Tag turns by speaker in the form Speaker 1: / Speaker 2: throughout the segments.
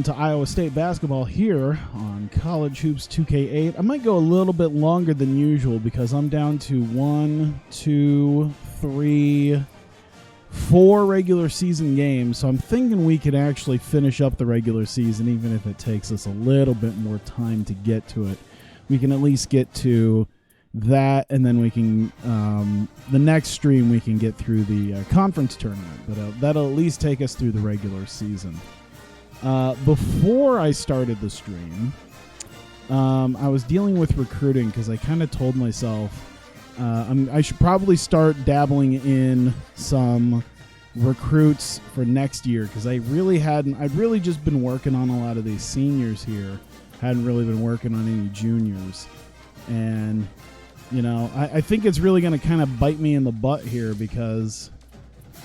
Speaker 1: To Iowa State basketball here on College Hoops 2K8. I might go a little bit longer than usual because I'm down to 4 regular season games. So I'm thinking we could actually finish up the regular season even if it takes us a little bit more time to get to it. We can at least get to that, and then we can the next stream we can get through the conference tournament. But that'll at least take us through the regular season. Before I started the stream, I was dealing with recruiting because I kind of told myself I should probably start dabbling in some recruits for next year because I'd really just been working on a lot of these seniors here. Hadn't really been working on any juniors. And, you know, I think it's really going to kind of bite me in the butt here because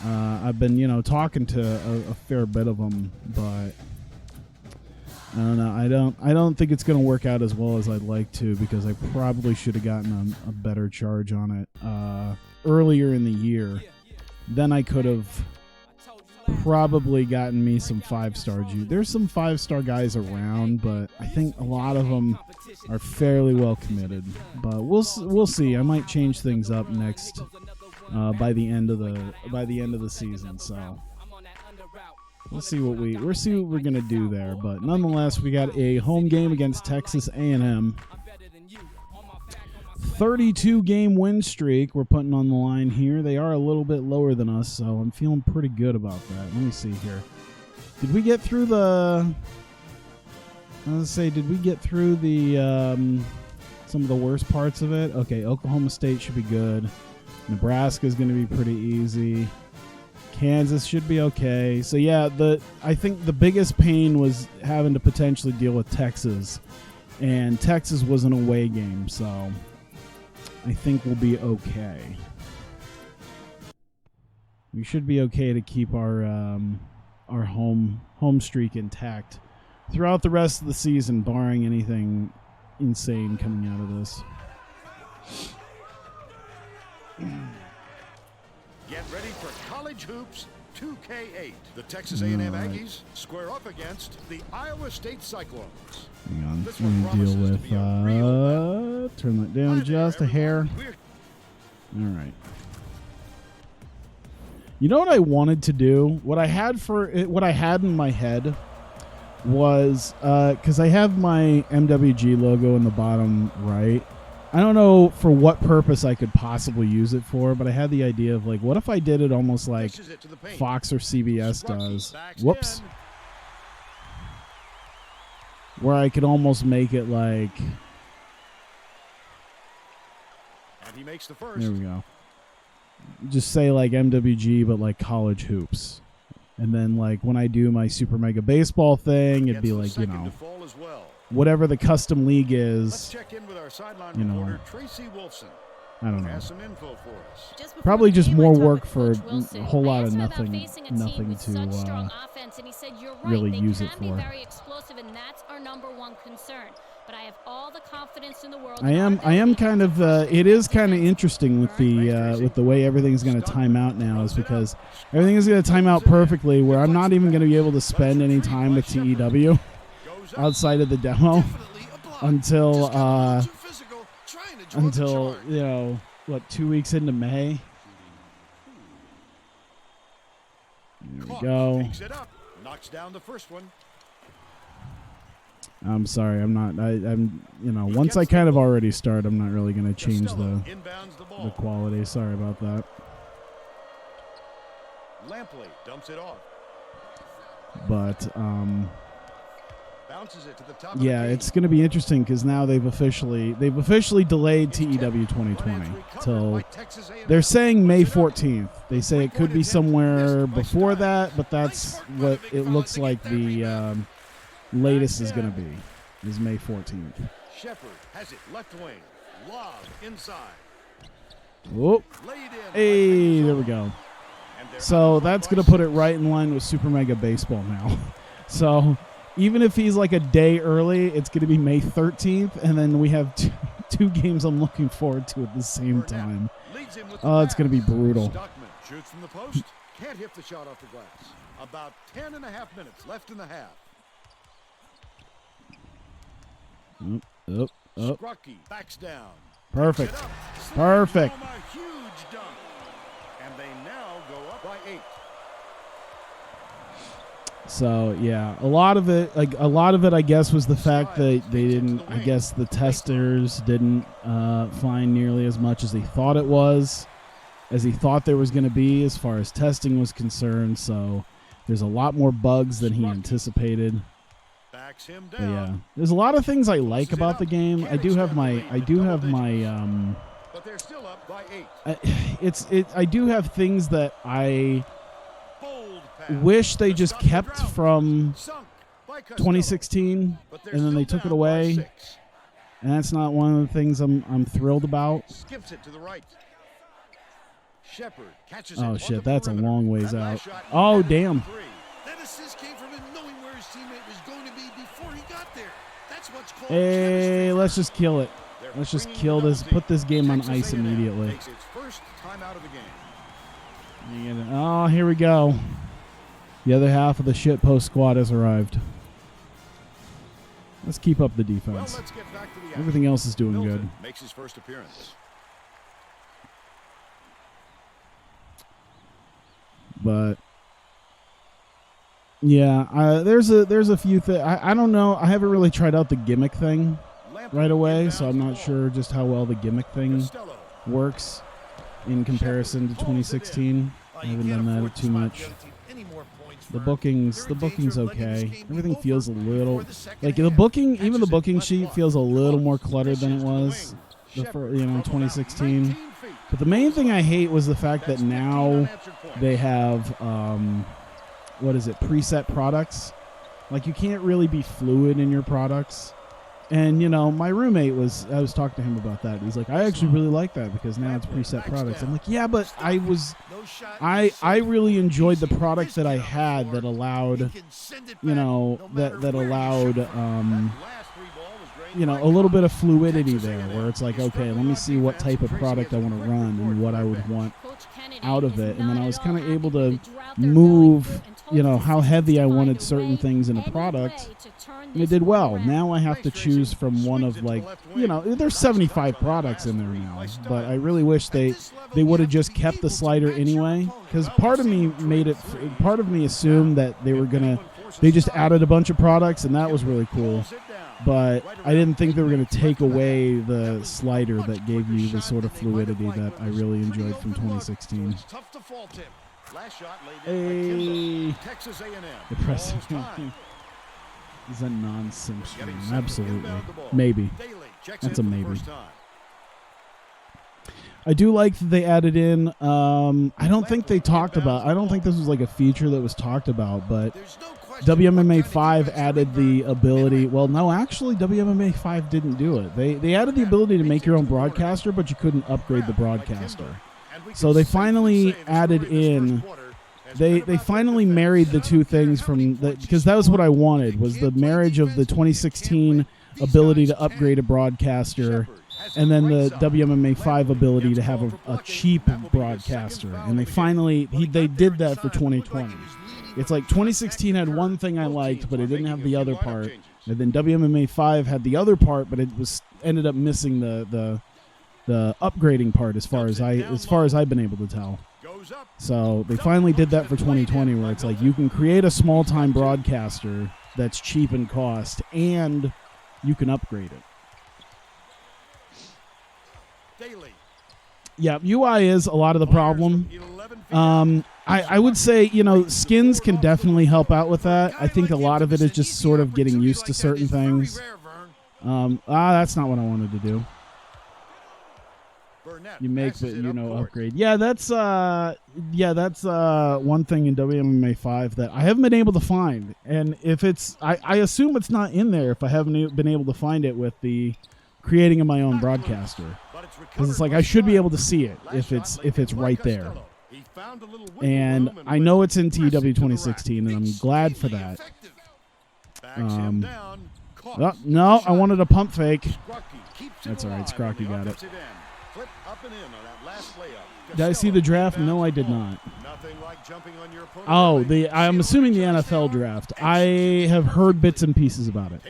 Speaker 1: I've been, you know, talking to a fair bit of them, but I don't know. I don't think it's going to work out as well as I'd like to because I probably should have gotten a better charge on it earlier in the year. Then I could have probably gotten me some 5-star. There's some 5-star guys around, but I think a lot of them are fairly well committed. But we'll see. I might change things up next. By the end of the season, so we'll see what we're gonna do there. But nonetheless, we got a home game against Texas A&M. 32-game win streak we're putting on the line here. They are a little bit lower than us, so I'm feeling pretty good about that. Let me see here. Did we get through the? Did we get through the some of the worst parts of it? Okay, Oklahoma State should be good. Nebraska is going to be pretty easy. Kansas should be okay. So yeah, I think the biggest pain was having to potentially deal with Texas, and Texas was an away game, so I think we'll be okay. We should be okay to keep our home streak intact throughout the rest of the season, barring anything insane coming out of this.
Speaker 2: Get ready for College Hoops 2K8. The Texas A&M Aggies square up against the Iowa State Cyclones.
Speaker 1: Hang on, let me deal with turn that down just a hair. All right. You know what I wanted to do? What I had in my head was because I have my MWG logo in the bottom right. I don't know for what purpose I could possibly use it for, but I had the idea of, like, what if I did it almost like Fox or CBS does? Whoops. Where I could almost make it like...
Speaker 2: And he makes the first.
Speaker 1: There we go. Just say, like, MWG, but, like, College Hoops. And then, like, when I do my Super Mega Baseball thing, it'd be like, you know... whatever the custom league is,
Speaker 2: let's check in with our sideline
Speaker 1: you know,
Speaker 2: reporter, Tracy Wolfson.
Speaker 1: I don't know.
Speaker 2: Has some info for us.
Speaker 1: Probably just more work for a whole lot of nothing to really use it for.
Speaker 3: But I have all the confidence in the world.
Speaker 1: I am kind of. It is kind of interesting with the way everything's going to time out now, is because everything is going to time out perfectly, where I'm not even going to be able to spend any time with TEW outside of the demo until you know, what, 2 weeks into May. There we go.
Speaker 2: Knocks down the first one.
Speaker 1: I'm sorry, I'm you know, once I kind of already start, I'm not really going to change the quality. Sorry about that.
Speaker 2: Lampley dumps it off.
Speaker 1: But
Speaker 2: bounces it to the top.
Speaker 1: Yeah, it's going to be interesting because now they've officially delayed TEW 2020 till they're saying May 14th. They say it could be somewhere before that, but that's what it looks like the latest is going to be, is May 14th.
Speaker 2: Shepard has it left wing, lob inside.
Speaker 1: Oh, hey, there we go. So that's going to put it right in line with Super Mega Baseball now. So even if he's like a day early, it's going to be May 13th, and then we have two games I'm looking forward to at the same time. Oh, it's going to be brutal.
Speaker 2: Stockman shoots from the post, can't hit the shot off the glass. About 10 and a half minutes left in the half.
Speaker 1: Up.
Speaker 2: Scrucky backs down.
Speaker 1: Perfect.
Speaker 2: Picks it up.
Speaker 1: Perfect.
Speaker 2: Home a huge dunk. And they now go up by 8.
Speaker 1: So yeah, a lot of it, I guess, was the fact that they didn't. I guess the testers didn't find nearly as much as he thought it was, as he thought there was going to be, as far as testing was concerned. So there's a lot more bugs than he anticipated.
Speaker 2: Backs him
Speaker 1: But
Speaker 2: down.
Speaker 1: yeah, there's a lot of things I like about the game. I do have my.
Speaker 2: But they're still up by 8.
Speaker 1: I do have things that I
Speaker 2: Bold pass.
Speaker 1: wish they
Speaker 2: The
Speaker 1: just
Speaker 2: stop the
Speaker 1: kept
Speaker 2: drought.
Speaker 1: from
Speaker 2: Sunk by Costello.
Speaker 1: 2016,
Speaker 2: But they're
Speaker 1: and then
Speaker 2: still
Speaker 1: they took it
Speaker 2: down by
Speaker 1: away.
Speaker 2: 6.
Speaker 1: And that's not one of the things I'm thrilled about.
Speaker 2: Skips it to the right. Shepard catches it.
Speaker 1: Oh
Speaker 2: on
Speaker 1: shit,
Speaker 2: the
Speaker 1: that's a
Speaker 2: perimeter.
Speaker 1: long ways
Speaker 2: That
Speaker 1: out.
Speaker 2: last shot
Speaker 1: Oh
Speaker 2: netted
Speaker 1: damn.
Speaker 2: for 3.
Speaker 4: That assist came from him knowing where his teammate was going to be before he got there. That's what's called
Speaker 1: Hey,
Speaker 4: chemistry.
Speaker 1: let's just kill it.
Speaker 2: They're
Speaker 1: Let's just
Speaker 2: bringing
Speaker 1: kill
Speaker 2: the
Speaker 1: this.
Speaker 2: double
Speaker 1: Put this game on
Speaker 2: Texas
Speaker 1: ice
Speaker 2: A&M
Speaker 1: immediately.
Speaker 2: Takes its first time out of the game.
Speaker 1: Oh, here we go. The other half of the shitpost squad has arrived. Let's keep up the
Speaker 2: Well,
Speaker 1: defense.
Speaker 2: let's get back to the action.
Speaker 1: Everything else is doing
Speaker 2: Milton
Speaker 1: good.
Speaker 2: makes his first appearance.
Speaker 1: But yeah, there's a few things. I don't know. I haven't really tried out the gimmick thing right away, so I'm not sure just how well the gimmick thing
Speaker 2: Costello.
Speaker 1: works in comparison to 2016. I haven't done that too much. The booking's okay. Everything feels a little like the booking. Even the booking sheet feels a little more cluttered than it was, 2016. But the main thing I hate was the fact that now they have preset products. Like you can't really be fluid in your products. And my roommate I was talking to him about that. He's like, I actually really like that because now it's preset products. I'm like, yeah, but I really enjoyed the product that I had that allowed, that allowed, a little bit of fluidity there, where it's like, okay, let me see what type of product I want to run and what I would want out of it. And then I was kind of able to move, how heavy I wanted certain things in a product. And it did well. Now I have to choose from one of there's 75 products in there now, but I really wish they would have just kept the slider anyway, because part of me assumed that they just added a bunch of products, and that was really cool. But I didn't think they were going to take away the slider that gave you the sort of fluidity that I really enjoyed from 2016. Hey,
Speaker 2: Texas A&M.
Speaker 1: the president is a nonsense game. Absolutely, maybe. That's a maybe. I do like that they added in. I don't think they talked about. I don't think this was like a feature that was talked about, but WMMA 5 added the ability. Well, no, actually, WMMA 5 didn't do it. They added the ability to make your own broadcaster, but you couldn't upgrade the broadcaster. So they finally added in. They finally married the two things because that was what I wanted, was the marriage of the 2016 ability to upgrade a broadcaster and then the WMMA 5 ability to have a cheap broadcaster. And they did that for 2020. It's like 2016 had one thing I liked, but it didn't have the other part. And then WMMA 5 had the other part, but it ended up missing the upgrading part as far as I've been able to tell. So they finally did that for 2020, where it's like you can create a small-time broadcaster that's cheap in cost, and you can upgrade it. Yeah, UI is a lot of the problem. I would say, skins can definitely help out with that. I think a lot of it is just sort of getting used to certain things. That's not what I wanted to do. You make the upgrade. Yeah, that's one thing in WMMA 5 that I haven't been able to find. And if it's I assume it's not in there if I haven't been able to find it with the creating of my own broadcaster. Because it's like I should be able to see it if it's right there. And I know it's in TW 2016, and I'm glad for that. No, I wanted a pump fake. That's all right. Scrocky got it. Did I see the draft? No, I did not. Oh, I'm assuming the NFL draft. I have heard bits and pieces about it.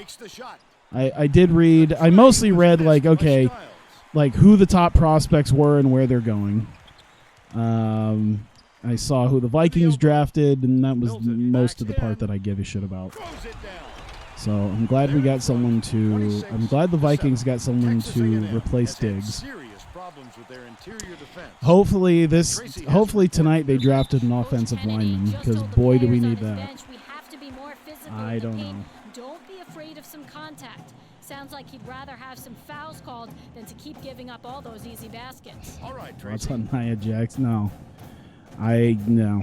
Speaker 1: I did read. I mostly read like, okay, like who the top prospects were and where they're going. I saw who the Vikings drafted, and that was most of the part that I give a shit about. So I'm glad we got someone to. I'm glad the Vikings got someone to replace Diggs. Hopefully tonight they drafted an offensive lineman, because boy do we need that. I don't know.
Speaker 3: Don't be afraid of some contact. Sounds like he'd rather have some fouls called than to keep giving up all those easy baskets.
Speaker 2: All right, Tracy.
Speaker 1: What's on Nia Jax? No. No.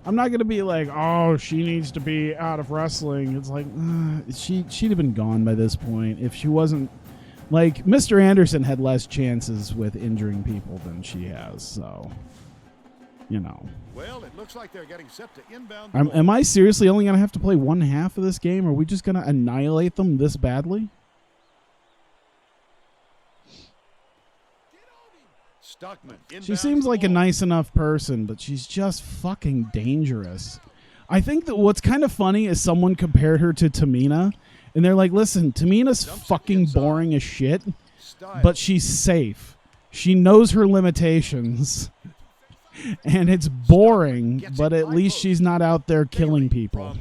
Speaker 1: I'm not going to be like, oh, she needs to be out of wrestling. It's like, she'd have been gone by this point. If she wasn't, like, Mr. Anderson had less chances with injuring people than she has, so, you know.
Speaker 2: Well, it looks like they're getting set to inbound.
Speaker 1: Am I seriously only going to have to play one half of this game? Are we just going to annihilate them this badly?
Speaker 2: Stockman,
Speaker 1: she seems like a nice enough person, but she's just fucking dangerous. I think that what's kind of funny is someone compared her to Tamina, and they're like, listen, Tamina's fucking boring as shit, but she's safe. She knows her limitations, and it's boring, but at least she's not out there killing people.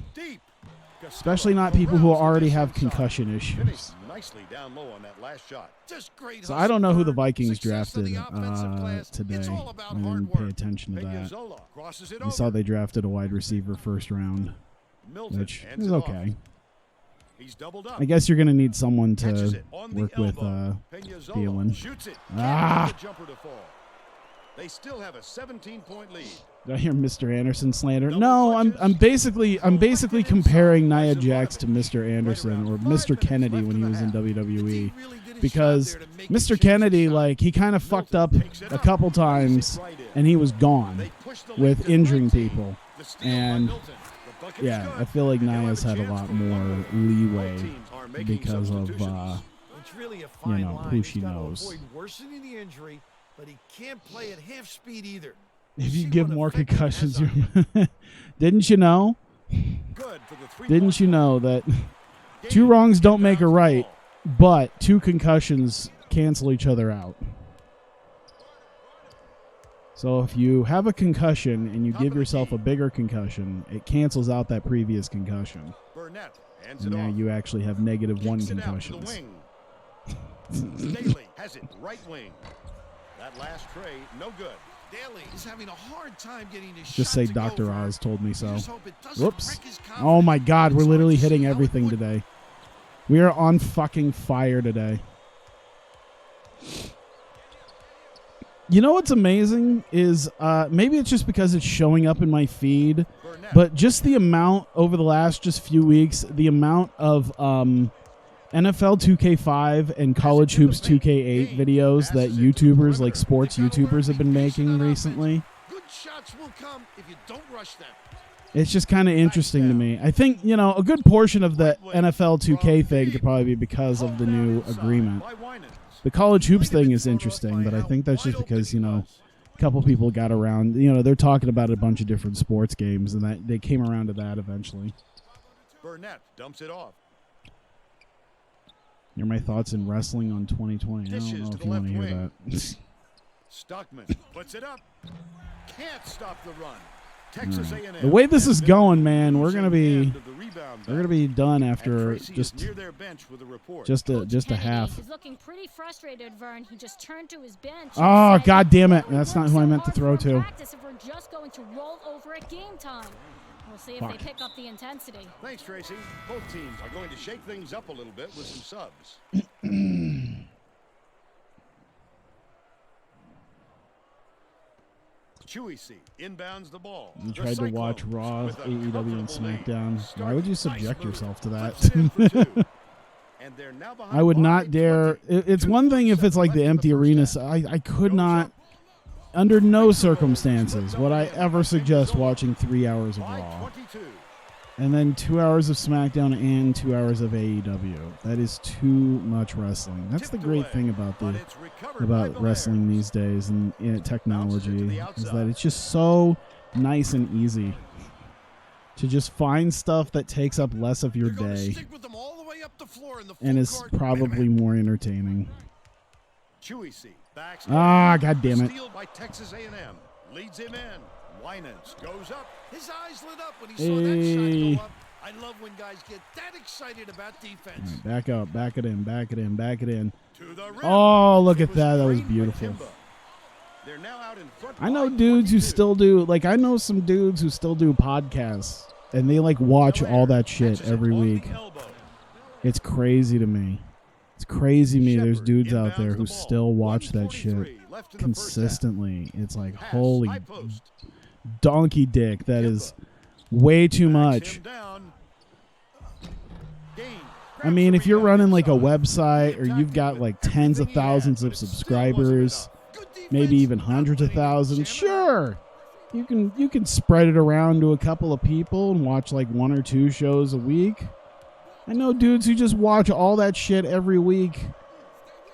Speaker 1: Especially not people who already have concussion issues.
Speaker 2: Nicely down low on that last shot.
Speaker 4: Just great.
Speaker 1: So I don't know who the Vikings drafted today. I didn't pay attention to that. I saw they drafted a wide receiver first round, which is okay. I guess you're going to need someone to work with Thielen. Ah!
Speaker 2: They still have a 17-point lead.
Speaker 1: Did I hear Mr. Anderson slander? No, I'm basically comparing Nia Jax to Mr. Anderson or Mr. Kennedy when he was in WWE, because Mr. Kennedy, like, he kind of fucked up a couple times and he was gone with injuring people, and yeah, I feel like Nia's had a lot more leeway because of you know, who she knows.
Speaker 4: But he can't play at half speed either.
Speaker 1: If you give more concussions, didn't you know? Didn't you know that 2 wrongs don't make a right, but 2 concussions cancel each other out? So if you have a concussion and you give yourself a bigger concussion, it cancels out that previous concussion. And now you actually have -1 concussions.
Speaker 2: Daly has it right wing. That last tray, no good.
Speaker 4: Daly is having a hard time getting his
Speaker 1: Just
Speaker 4: shot
Speaker 1: say
Speaker 4: to go
Speaker 1: Dr.
Speaker 4: for.
Speaker 1: Oz told me so.
Speaker 4: Just hope it doesn't
Speaker 1: Whoops.
Speaker 4: wreck his
Speaker 1: Oh my
Speaker 4: confidence.
Speaker 1: God, we're
Speaker 4: It's
Speaker 1: literally
Speaker 4: hard to
Speaker 1: hitting
Speaker 4: see how
Speaker 1: everything
Speaker 4: it would-
Speaker 1: today. We are on fucking fire today. You know what's amazing is maybe it's just because it's showing up in my feed, but just the amount over the last just few weeks, the amount of NFL 2K5 and College Hoops 2K8 videos that YouTubers, like sports YouTubers, have been making recently.
Speaker 4: Good shots will come if you don't rush them.
Speaker 1: It's just kind of interesting to me. I think, you know, a good portion of the NFL 2K thing could probably be because of the new agreement. The College Hoops thing is interesting, but I think that's just because, you know, a couple people got around. You know, they're talking about a bunch of different sports games, and that they came around to that eventually.
Speaker 2: Burnett dumps it off.
Speaker 1: Hear my thoughts in wrestling on 2020. I don't know if you want to hear that.
Speaker 2: Stockman puts it up. Can't stop the run. Texas A&M.
Speaker 1: The way this is going, man, we're gonna be done after just a half.
Speaker 3: He's looking pretty frustrated, Vern. He just turned to his bench.
Speaker 1: Oh, God damn it! That's not who I meant to throw to.
Speaker 3: If we're just going to roll over at game time. We'll see if they pick up the intensity.
Speaker 2: Thanks, Tracy. Both teams are going to shake things up a little bit with some subs. Chewy C inbounds the ball.
Speaker 1: You tried to watch Raw, AEW, and SmackDown. Why would you subject yourself to that? I would not dare. It's one thing if it's like the empty arena. So I could not, under no circumstances, would I ever suggest watching 3 hours of Raw. And then 2 hours of SmackDown and 2 hours of AEW. That is too much wrestling. That's the great thing about wrestling these days and technology, is that it's just so nice and easy. to just find stuff that takes up less of your
Speaker 4: They're gonna
Speaker 1: day
Speaker 4: stick with them all the way up the floor in the
Speaker 1: and
Speaker 4: full
Speaker 1: is
Speaker 4: court.
Speaker 1: probably more entertaining.
Speaker 2: Chewy C backs.
Speaker 1: Ah, God damn it.
Speaker 2: Steal by Texas A&M. Leads him in. Winans goes up.
Speaker 4: His eyes lit up when he saw that
Speaker 1: Hey.
Speaker 4: shot go up. I love when guys get that excited about defense.
Speaker 1: All right, back up, back it in, back it in, back it in.
Speaker 2: To the rim.
Speaker 1: Oh, look
Speaker 2: It
Speaker 1: at that. That was
Speaker 2: drained by
Speaker 1: beautiful.
Speaker 2: Timba. They're now out in front
Speaker 1: I know
Speaker 2: by
Speaker 1: dudes who
Speaker 2: 22.
Speaker 1: still do, like, I know some dudes who still do podcasts, and they, like, watch all that shit
Speaker 2: Catches it
Speaker 1: every
Speaker 2: on the
Speaker 1: week.
Speaker 2: elbow.
Speaker 1: It's crazy to me. It's crazy to me. There's
Speaker 2: Shepard
Speaker 1: dudes out
Speaker 2: inbounds
Speaker 1: there
Speaker 2: the
Speaker 1: who
Speaker 2: ball.
Speaker 1: still watch that shit
Speaker 2: 1:43 left in the first half.
Speaker 1: consistently. It's like,
Speaker 2: Pass,
Speaker 1: holy
Speaker 2: high post.
Speaker 1: donkey dick. That is
Speaker 2: Timba
Speaker 1: way too
Speaker 2: backs
Speaker 1: much.
Speaker 2: him down. Gain.
Speaker 1: I
Speaker 2: Grabs
Speaker 1: mean,
Speaker 2: the
Speaker 1: if you're
Speaker 2: rebound
Speaker 1: running like a
Speaker 2: inside.
Speaker 1: website or you've got like tens of thousands of subscribers, maybe even hundreds of thousands, sure. You can spread it around to a couple of people and watch like one or two shows a week. I know dudes who just watch all that shit every week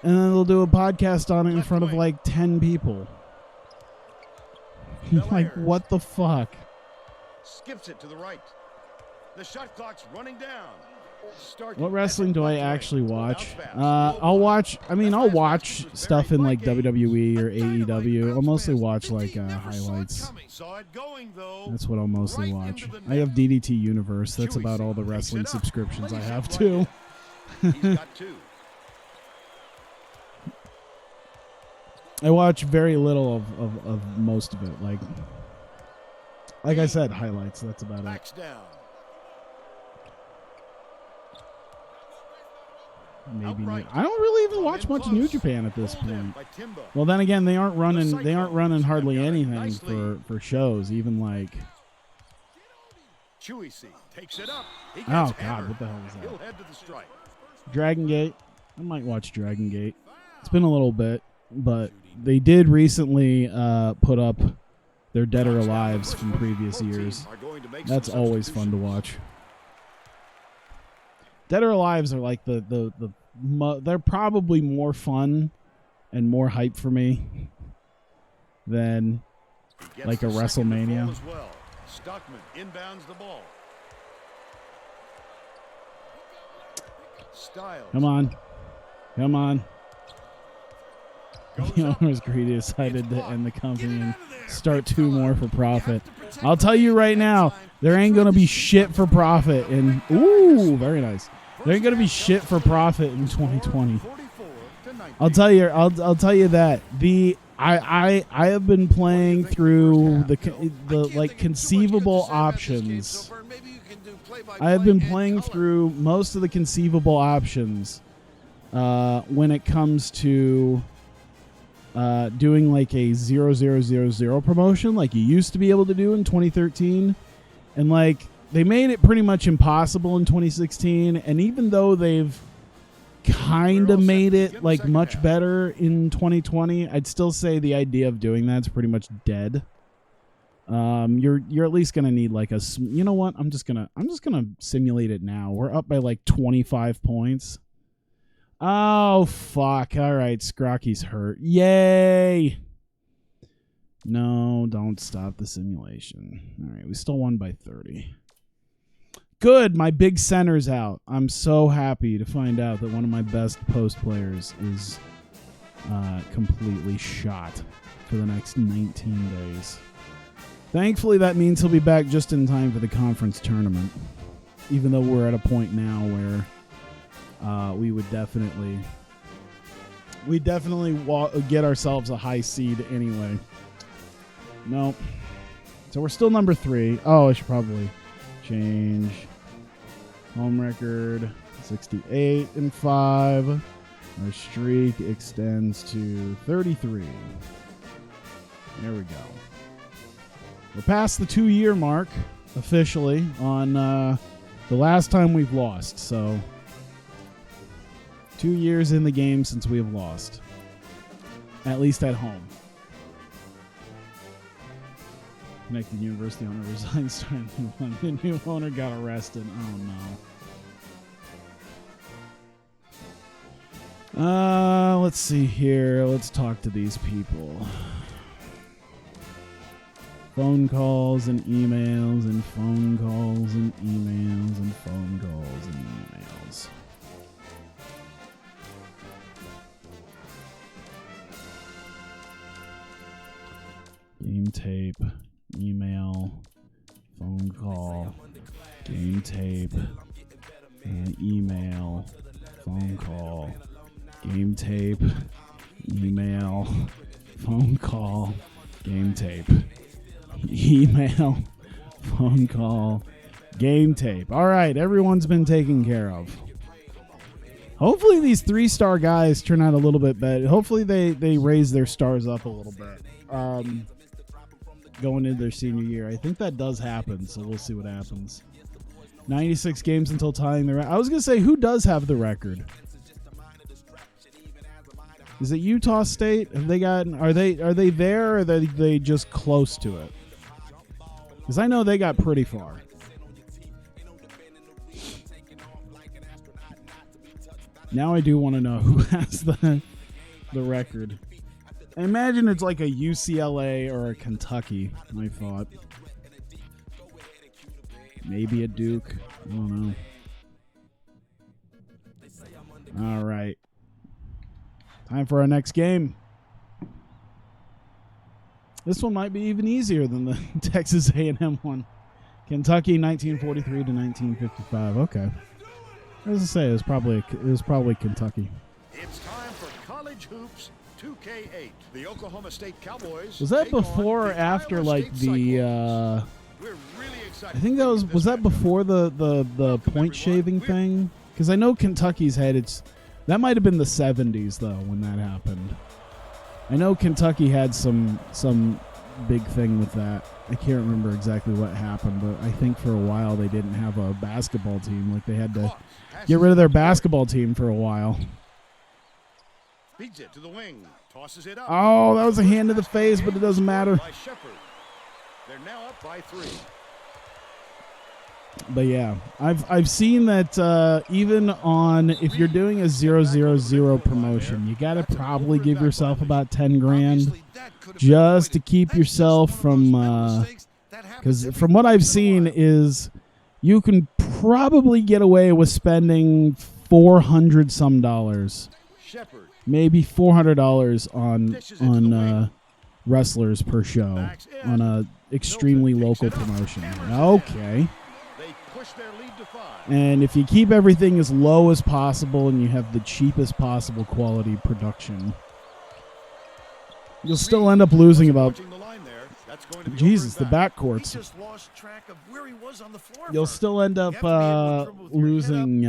Speaker 1: and then they'll do a podcast on it in front of like 10 people. Like, what the fuck?
Speaker 2: Skips it to the right. The shot clock's running down. Starkey
Speaker 1: What wrestling do I actually watch?
Speaker 2: Bounce pass.
Speaker 1: I'll watch stuff in like WWE or AEW. I'll mostly watch like highlights.
Speaker 2: Saw it going, though.
Speaker 1: That's what I'll mostly
Speaker 2: Right
Speaker 1: watch.
Speaker 2: into the
Speaker 1: I have
Speaker 2: net.
Speaker 1: DDT Universe. That's
Speaker 2: Chewy
Speaker 1: about all the
Speaker 2: takes
Speaker 1: wrestling
Speaker 2: it up.
Speaker 1: subscriptions I
Speaker 2: Lays it
Speaker 1: have
Speaker 2: right
Speaker 1: too.
Speaker 2: in. He's got two.
Speaker 1: I watch very little of most of it. Like I said, highlights. That's about it.
Speaker 2: Backs down.
Speaker 1: Maybe
Speaker 2: Outright.
Speaker 1: I don't really even watch
Speaker 2: In
Speaker 1: much
Speaker 2: close.
Speaker 1: New Japan at this
Speaker 2: Pulled in
Speaker 1: point.
Speaker 2: by Timba.
Speaker 1: Well, then again, they aren't running
Speaker 2: Cyclones
Speaker 1: hardly
Speaker 2: have got a
Speaker 1: anything
Speaker 2: nice
Speaker 1: for shows. Even like,
Speaker 2: Chewy C takes it up. He
Speaker 1: oh
Speaker 2: gets
Speaker 1: god,
Speaker 2: hammered.
Speaker 1: what the hell is
Speaker 2: He'll
Speaker 1: that?
Speaker 2: head to the strike.
Speaker 1: Dragon Gate. I might watch Dragon Gate. It's been a little bit, but they did recently put up their Dead or Alives from previous years. That's always fun to watch. Dead or Alives are like they're probably more fun and more hype for me than like a WrestleMania.
Speaker 2: As well. Stockman inbounds the ball. Styles.
Speaker 1: Come on. Come on.
Speaker 2: Goes
Speaker 1: The
Speaker 2: up.
Speaker 1: owner's greedy decided to end the company and start two more for profit.
Speaker 4: You have to protect
Speaker 1: I'll tell you right now, there ain't going to be shit for profit in... Ooh, very nice. There ain't going to be shit for profit in 2020.
Speaker 2: 44 to 19.
Speaker 1: I'll tell you that. I have been playing through the like conceivable options. I have been playing through most of the conceivable options when it comes to doing like a 0000 promotion like you used to be able to do in 2013. And like they made it pretty much impossible in 2016. And even though they've kind of made it like much better in 2020, I'd still say the idea of doing that's pretty much dead. You're at least gonna need like you know what? I'm just gonna simulate it now. We're up by like 25 points. Oh fuck! All right, Scrocky's hurt. Yay! No, don't stop the simulation. All right, we still won by 30. Good, my big center's out. I'm so happy to find out that one of my best post players is completely shot for the next 19 days. Thankfully, that means he'll be back just in time for the conference tournament. Even though we're at a point now where we'd definitely get ourselves a high seed anyway. Nope. So we're still number 3. Oh, I should probably change home record 68-5. Our streak extends to 33. There we go. We're past the 2-year mark officially on the last time we've lost. So 2 years in the game since we have lost, at least at home. Connected University owner resigned, starting the new owner got arrested. Oh no. Let's see here. Let's talk to these people. Phone calls and emails and phone calls and emails and phone calls and emails. Game tape, email, phone call, game tape, email, phone call, game tape, email, phone call, game tape, email, phone call, game tape. All right, everyone's been taken care of. Hopefully these 3-star guys turn out a little bit better. Hopefully they raise their stars up a little bit. Going into their senior year. I think that does happen, so we'll see what happens. 96 games until tying the record. I was going to say, who does have the record? Is it Utah State? Have they gotten? Are they there, or are they just close to it? Because I know they got pretty far. Now I do want to know who has the record. I imagine it's like a UCLA or a Kentucky, I thought. Maybe a Duke. I don't know. All right. Time for our next game. This one might be even easier than the Texas A&M one. Kentucky, 1943 to 1955. Okay. As I say, it was probably Kentucky.
Speaker 2: It's time for College Hoops 2K8. The Oklahoma State Cowboys.
Speaker 1: Was that
Speaker 2: take on
Speaker 1: before or
Speaker 2: the
Speaker 1: after
Speaker 2: Iowa
Speaker 1: like
Speaker 2: State
Speaker 1: the
Speaker 2: Cyclones. We're really excited
Speaker 1: I think
Speaker 2: to
Speaker 1: that
Speaker 2: bring
Speaker 1: was
Speaker 2: this
Speaker 1: that
Speaker 2: matchup.
Speaker 1: before the point shaving thing? Because I know Kentucky's had that might have been the 70s though when that happened. I know Kentucky had some big thing with that. I can't remember exactly what happened, but I think for a while they didn't have a basketball team. Like they had to get rid of their basketball team for a while.
Speaker 2: Feeds it to the wing. Tosses it up.
Speaker 1: Oh, that was a hand to the face, but it doesn't matter.
Speaker 2: By Shepard. They're now up by 3.
Speaker 1: But yeah, I've seen that even on if you're doing a 0-0-0 promotion, you gotta probably give yourself about 10 grand just to keep yourself from because from what I've seen is you can probably get away with spending $400 some,
Speaker 2: Shepard.
Speaker 1: maybe $400 on wrestlers per show on a extremely local promotion. Okay.
Speaker 2: They push their lead to 5.
Speaker 1: And if you keep everything as low as possible and you have the cheapest possible quality production, you'll still end up losing about Jesus, the backcourts. You'll still end up losing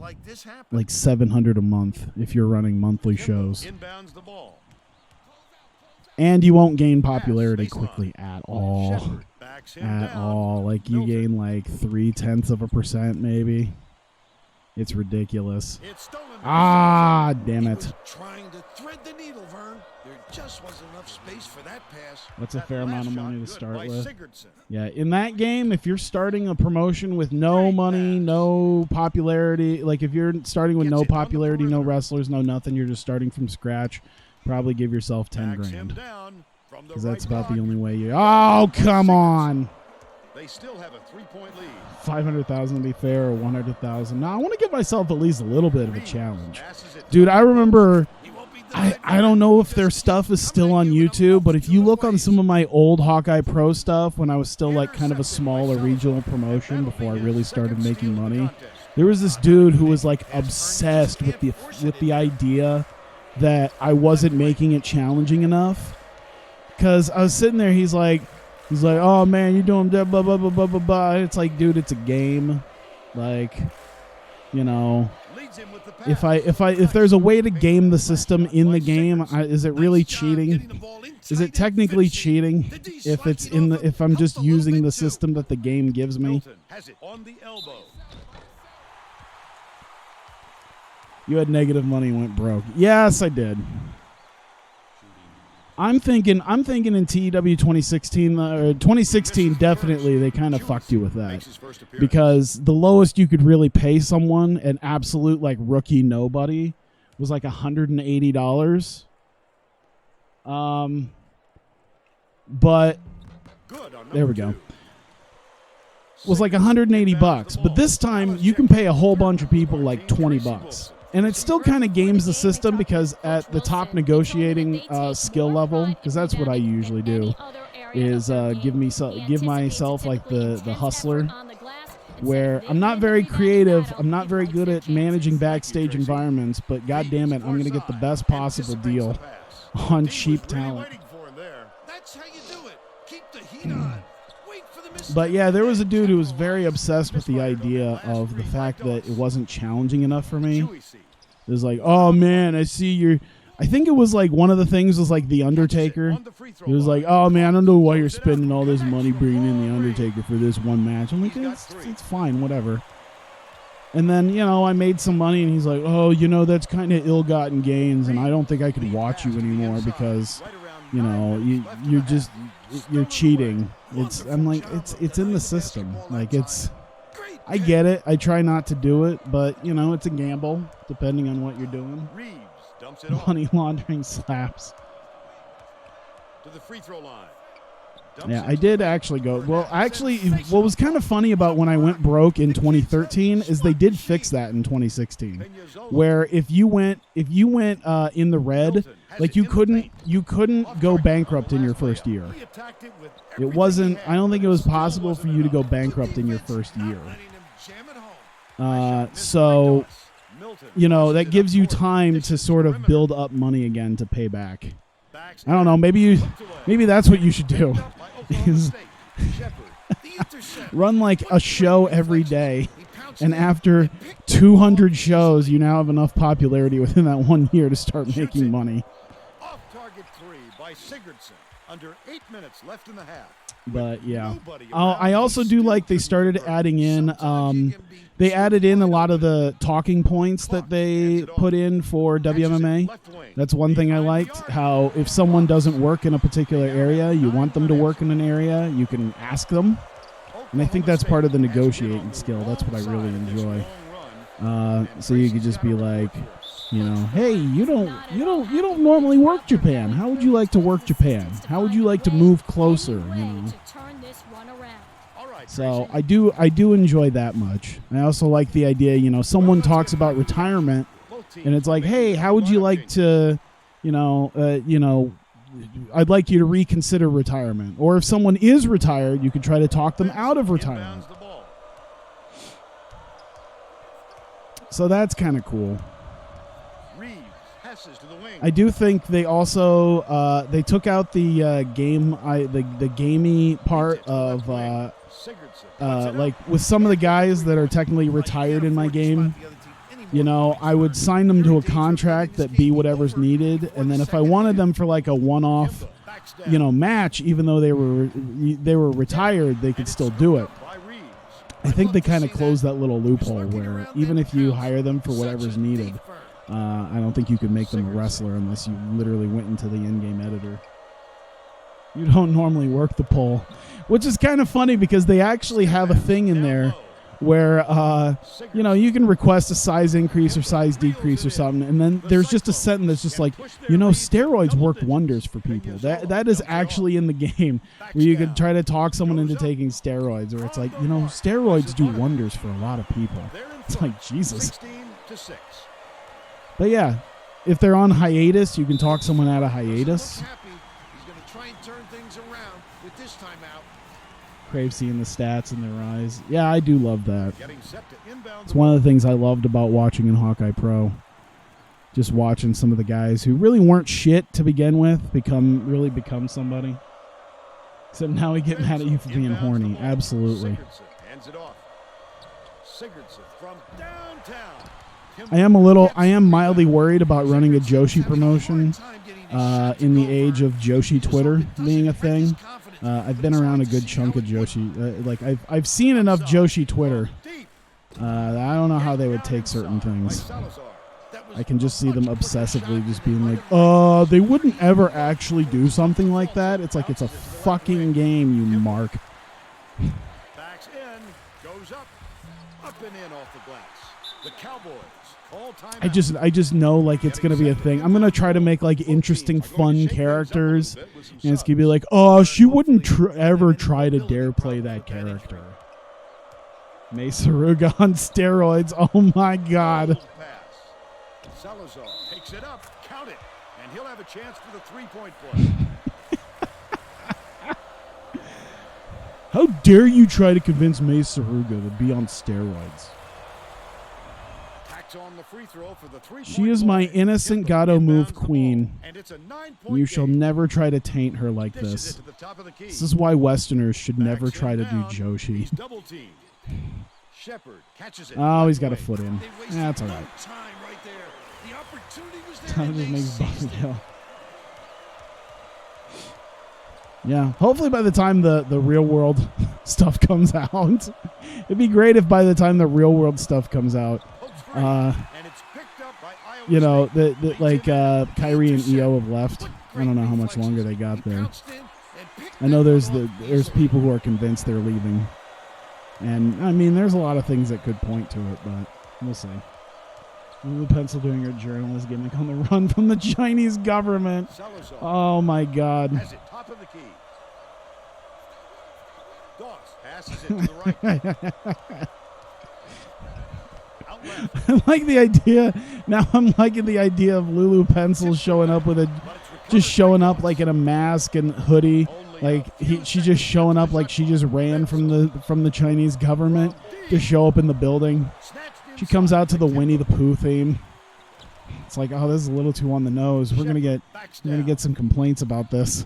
Speaker 1: like $700 a month if you're running monthly shows.
Speaker 2: Inbounds the ball.
Speaker 1: And you won't gain popularity quickly at all.
Speaker 2: Shepard backs him
Speaker 1: At
Speaker 2: down.
Speaker 1: all. Like you gain like 0.3% maybe. It's ridiculous.
Speaker 2: It's stolen.
Speaker 1: Ah, damn
Speaker 4: He
Speaker 1: it.
Speaker 4: was trying to thread the needle, Vern. There just wasn't enough space for that pass.
Speaker 1: That's a
Speaker 2: That
Speaker 1: fair amount
Speaker 2: last
Speaker 1: of money
Speaker 2: shot
Speaker 1: to
Speaker 2: good
Speaker 1: start
Speaker 2: by
Speaker 1: with.
Speaker 2: Sigurdsson.
Speaker 1: Yeah, in that game, if you're starting a promotion with no money, no popularity, like if you're starting with no popularity, no wrestlers, no nothing, you're just starting from scratch, probably give yourself 10
Speaker 2: Backs him
Speaker 1: grand.
Speaker 2: down from the
Speaker 1: Because that's
Speaker 2: right
Speaker 1: about the
Speaker 2: block.
Speaker 1: only way you... Oh, come on!
Speaker 2: They still have a 3-point lead.
Speaker 1: 500,000 to be fair, or 100,000. No, I want to give myself at least a little bit of a challenge.
Speaker 2: Passes it
Speaker 1: Dude,
Speaker 2: to
Speaker 1: I remember...
Speaker 4: He won't be
Speaker 1: I don't know if their stuff is still on YouTube, but if you look on some of my old Hawkeye Pro stuff when I was still like kind of a smaller regional promotion before I really started making money, there was this dude who was like obsessed with the idea that I wasn't making it challenging enough. Because I was sitting there, he's like, oh man, you're doing blah blah blah blah blah blah blah. It's like, dude, it's a game. Like, you know.
Speaker 2: leads him with the pass.
Speaker 1: If there's a way to game the system in the game, is it really cheating? Is it technically cheating if I'm just using the system that the game gives me?
Speaker 2: Milton has it on the elbow.
Speaker 1: You had negative money and went broke. Yes, I did. I'm thinking in TEW 2016 or 2016 definitely they kind of fucked you with that.
Speaker 2: Makes his first appearance.
Speaker 1: Because the lowest you could really pay someone, an absolute like rookie nobody, was like $180. But
Speaker 2: Good on
Speaker 1: There we
Speaker 2: number
Speaker 1: go.
Speaker 2: two.
Speaker 1: Was like 180 bucks, but this time you can pay a whole bunch of people like 20 bucks. And it still kind of games the system because at the top negotiating skill level, because that's what I usually do, is give myself like the hustler, where I'm not very creative, I'm not very good at managing backstage environments, but god damn it, I'm going to get the best possible deal on cheap talent.
Speaker 4: That's how you do it. Keep the heat on. Wait for the mistake.
Speaker 1: But yeah, there was a dude who was very obsessed with the idea of the fact that it wasn't challenging enough for me. It was like, oh man, I see you're... I think it was like one of the things was like The Undertaker. He was like, oh man, I don't know why you're spending all this money bringing in The Undertaker for this one match. I'm like, it's fine, whatever. And then, you know, I made some money and he's like, oh, you know, that's kind of ill-gotten gains and I don't think I could watch you anymore because, you know, you're cheating. I'm like, it's in the system. Like, I get it. I try not to do it, but, you know, it's a gamble depending on what you're doing. Money laundering slaps.
Speaker 2: To the free throw line.
Speaker 1: Yeah, I did actually go. Well, actually, what was kind of funny about when I went broke in 2013 is they did fix that in 2016, where if you went in the red, like you couldn't go bankrupt in your first year. It wasn't. I don't think it was possible for you to go bankrupt in your first year. So, you know, that gives you time to sort of build up money again to pay back. I don't know. Maybe that's what you should do. Is run like a show every day, and after 200 shows, you now have enough popularity within that 1 year to start making money.
Speaker 2: Off target three by Sigurdsson. Under 8 minutes left in the half.
Speaker 1: But yeah, I also do like they started adding in. They added in a lot of the talking points that they put in for WMMA. That's one thing I liked. How if someone doesn't work in a particular area, you want them to work in an area, you can ask them. And I think that's part of the negotiating skill. That's what I really enjoy. So you could just be like, you know, hey, you don't normally work Japan. How would you like to work Japan? How would you like to move closer? You know. So I do enjoy that much. I also like the idea, you know, someone talks about retirement, and it's like, hey, how would you like to, I'd like you to reconsider retirement. Or if someone is retired, you could try to talk them out of retirement. So that's kind of cool. I do think they also they took out the the gamey part of like with some of the guys that are technically retired in my game. You know, I would sign them to a contract that be whatever's needed, and then if I wanted them for like a one-off, you know, match, even though they were retired, they could still do it. I think they kind of closed that little loophole where even if you hire them for whatever's needed, I don't think you could make them a wrestler unless you literally went into the in-game editor. You don't normally work the poll, which is kind of funny because they actually have a thing in there where, you know, you can request a size increase or size decrease or something, and then there's just a sentence that's just like, you know, steroids work wonders for people. That is actually in the game where you could try to talk someone into taking steroids, or it's like, you know, steroids do wonders for a lot of people. It's like, Jesus. But yeah, if they're on hiatus, you can talk someone out of hiatus. Crave seeing the stats in their eyes. Yeah, I do love that. It's one of the things I loved about watching in Hawkeye Pro. Just watching some of the guys who really weren't shit to begin with become somebody. Except now we get mad at you for being horny. Absolutely. I am mildly worried about running a Joshi promotion in the age of Joshi Twitter being a thing. I've been around a good chunk of Joshi. Like I've seen enough Joshi Twitter. I don't know how they would take certain things. I can just see them obsessively just being like, they wouldn't ever actually do something like that. It's like it's a fucking game, you mark.
Speaker 2: been in off the glass. The Cowboys call
Speaker 1: I
Speaker 2: timeout.
Speaker 1: just know like it's gonna be a thing. I'm gonna try to make like interesting, fun characters, and it's gonna be like, oh, she wouldn't ever try to dare play that character. Mesa Ruga on steroids. Oh my God.
Speaker 2: Pass. Salazar takes it up, count it, and he'll have a chance for the three-point play.
Speaker 1: How dare you try to convince Mesa Ruga to be on steroids?
Speaker 2: Tacks on the free throw for the three-point
Speaker 1: She is my
Speaker 2: play.
Speaker 1: innocent
Speaker 2: Timber
Speaker 1: Gato
Speaker 2: inbounds
Speaker 1: move
Speaker 2: the ball,
Speaker 1: queen.
Speaker 2: and it's a 9-point
Speaker 1: You shall
Speaker 2: game.
Speaker 1: never try to taint her like
Speaker 2: Dishes
Speaker 1: this.
Speaker 2: it to the top of the key.
Speaker 1: This is why Westerners should never
Speaker 2: Backs him
Speaker 1: try to do
Speaker 2: down.
Speaker 1: Joshi.
Speaker 2: He's double-teamed. Shepard catches it.
Speaker 1: Oh, he's got a
Speaker 2: Right
Speaker 1: foot in.
Speaker 4: They wasted
Speaker 1: Yeah, that's all
Speaker 4: no
Speaker 1: right.
Speaker 4: time right there. The opportunity was there.
Speaker 1: That
Speaker 4: and
Speaker 1: just
Speaker 4: they
Speaker 1: makes
Speaker 4: seized
Speaker 1: Buffy
Speaker 4: it.
Speaker 1: go. Yeah, hopefully by the time the real world stuff comes out, it'd be great if by the time the real world stuff comes out,
Speaker 2: Pokes free, and it's picked up by Iowa
Speaker 1: you know,
Speaker 2: State.
Speaker 1: the like Kyrie and EO have left. I don't know how much longer they got there. I know there's people who are convinced they're leaving, and I mean there's a lot of things that could point to it, but we'll see. The pencil doing her journalist gimmick on the run from the Chinese government.
Speaker 2: Salazar
Speaker 1: Oh my God.
Speaker 2: has it top of the key. Doss passes it to the right. Out left.
Speaker 1: I like the idea. Now I'm liking the idea of Lulu Pencil showing up with just showing up like in a mask and hoodie. Like she's just showing up like she just ran from the Chinese government to show up in the building. She comes out to the Winnie the Pooh theme. It's like, oh, this is a little too on the nose. We're gonna get some complaints about this.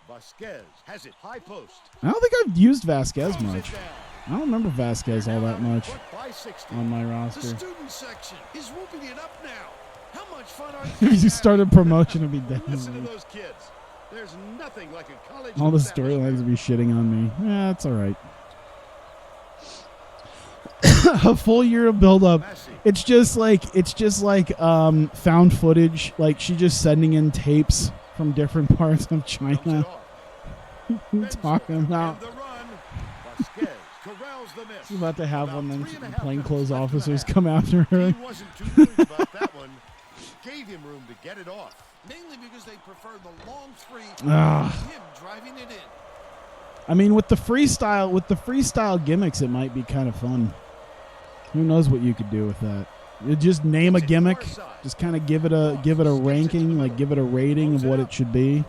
Speaker 2: Vasquez has it high post.
Speaker 1: I don't think I've used Vasquez
Speaker 2: Throws it
Speaker 1: much.
Speaker 2: down.
Speaker 1: I don't remember Vasquez all that much
Speaker 2: Put by 60.
Speaker 1: on my
Speaker 4: The
Speaker 1: roster.
Speaker 4: student section is whooping it up now. How much fun are
Speaker 1: If you started promotion, it'd be
Speaker 2: Listen to
Speaker 1: definitely.
Speaker 2: those kids. There's nothing like a college.
Speaker 1: All the
Speaker 2: hoops atmosphere.
Speaker 1: storylines would be shitting on me. Yeah, it's all right. A full year of build up. It's just like found footage. Like she just sending in tapes from different parts of
Speaker 2: Dumps it
Speaker 1: China.
Speaker 2: off.
Speaker 1: Talking about
Speaker 2: And the run. Vasquez corrals the miss.
Speaker 1: she's about to have
Speaker 2: About
Speaker 1: one of them
Speaker 2: 3.5
Speaker 1: plainclosed
Speaker 2: minutes left in the
Speaker 1: officers
Speaker 2: half.
Speaker 1: come after her.
Speaker 2: He wasn't too worried about that one. Gave him room to get it off.
Speaker 4: Mainly because they prefer the long three.
Speaker 1: Ugh.
Speaker 4: Him driving it in.
Speaker 1: I mean, with the freestyle gimmicks, it might be kind of fun. Who knows what you could do with that? You just name a gimmick, just kind of give it a ranking, like give it a rating of what it should be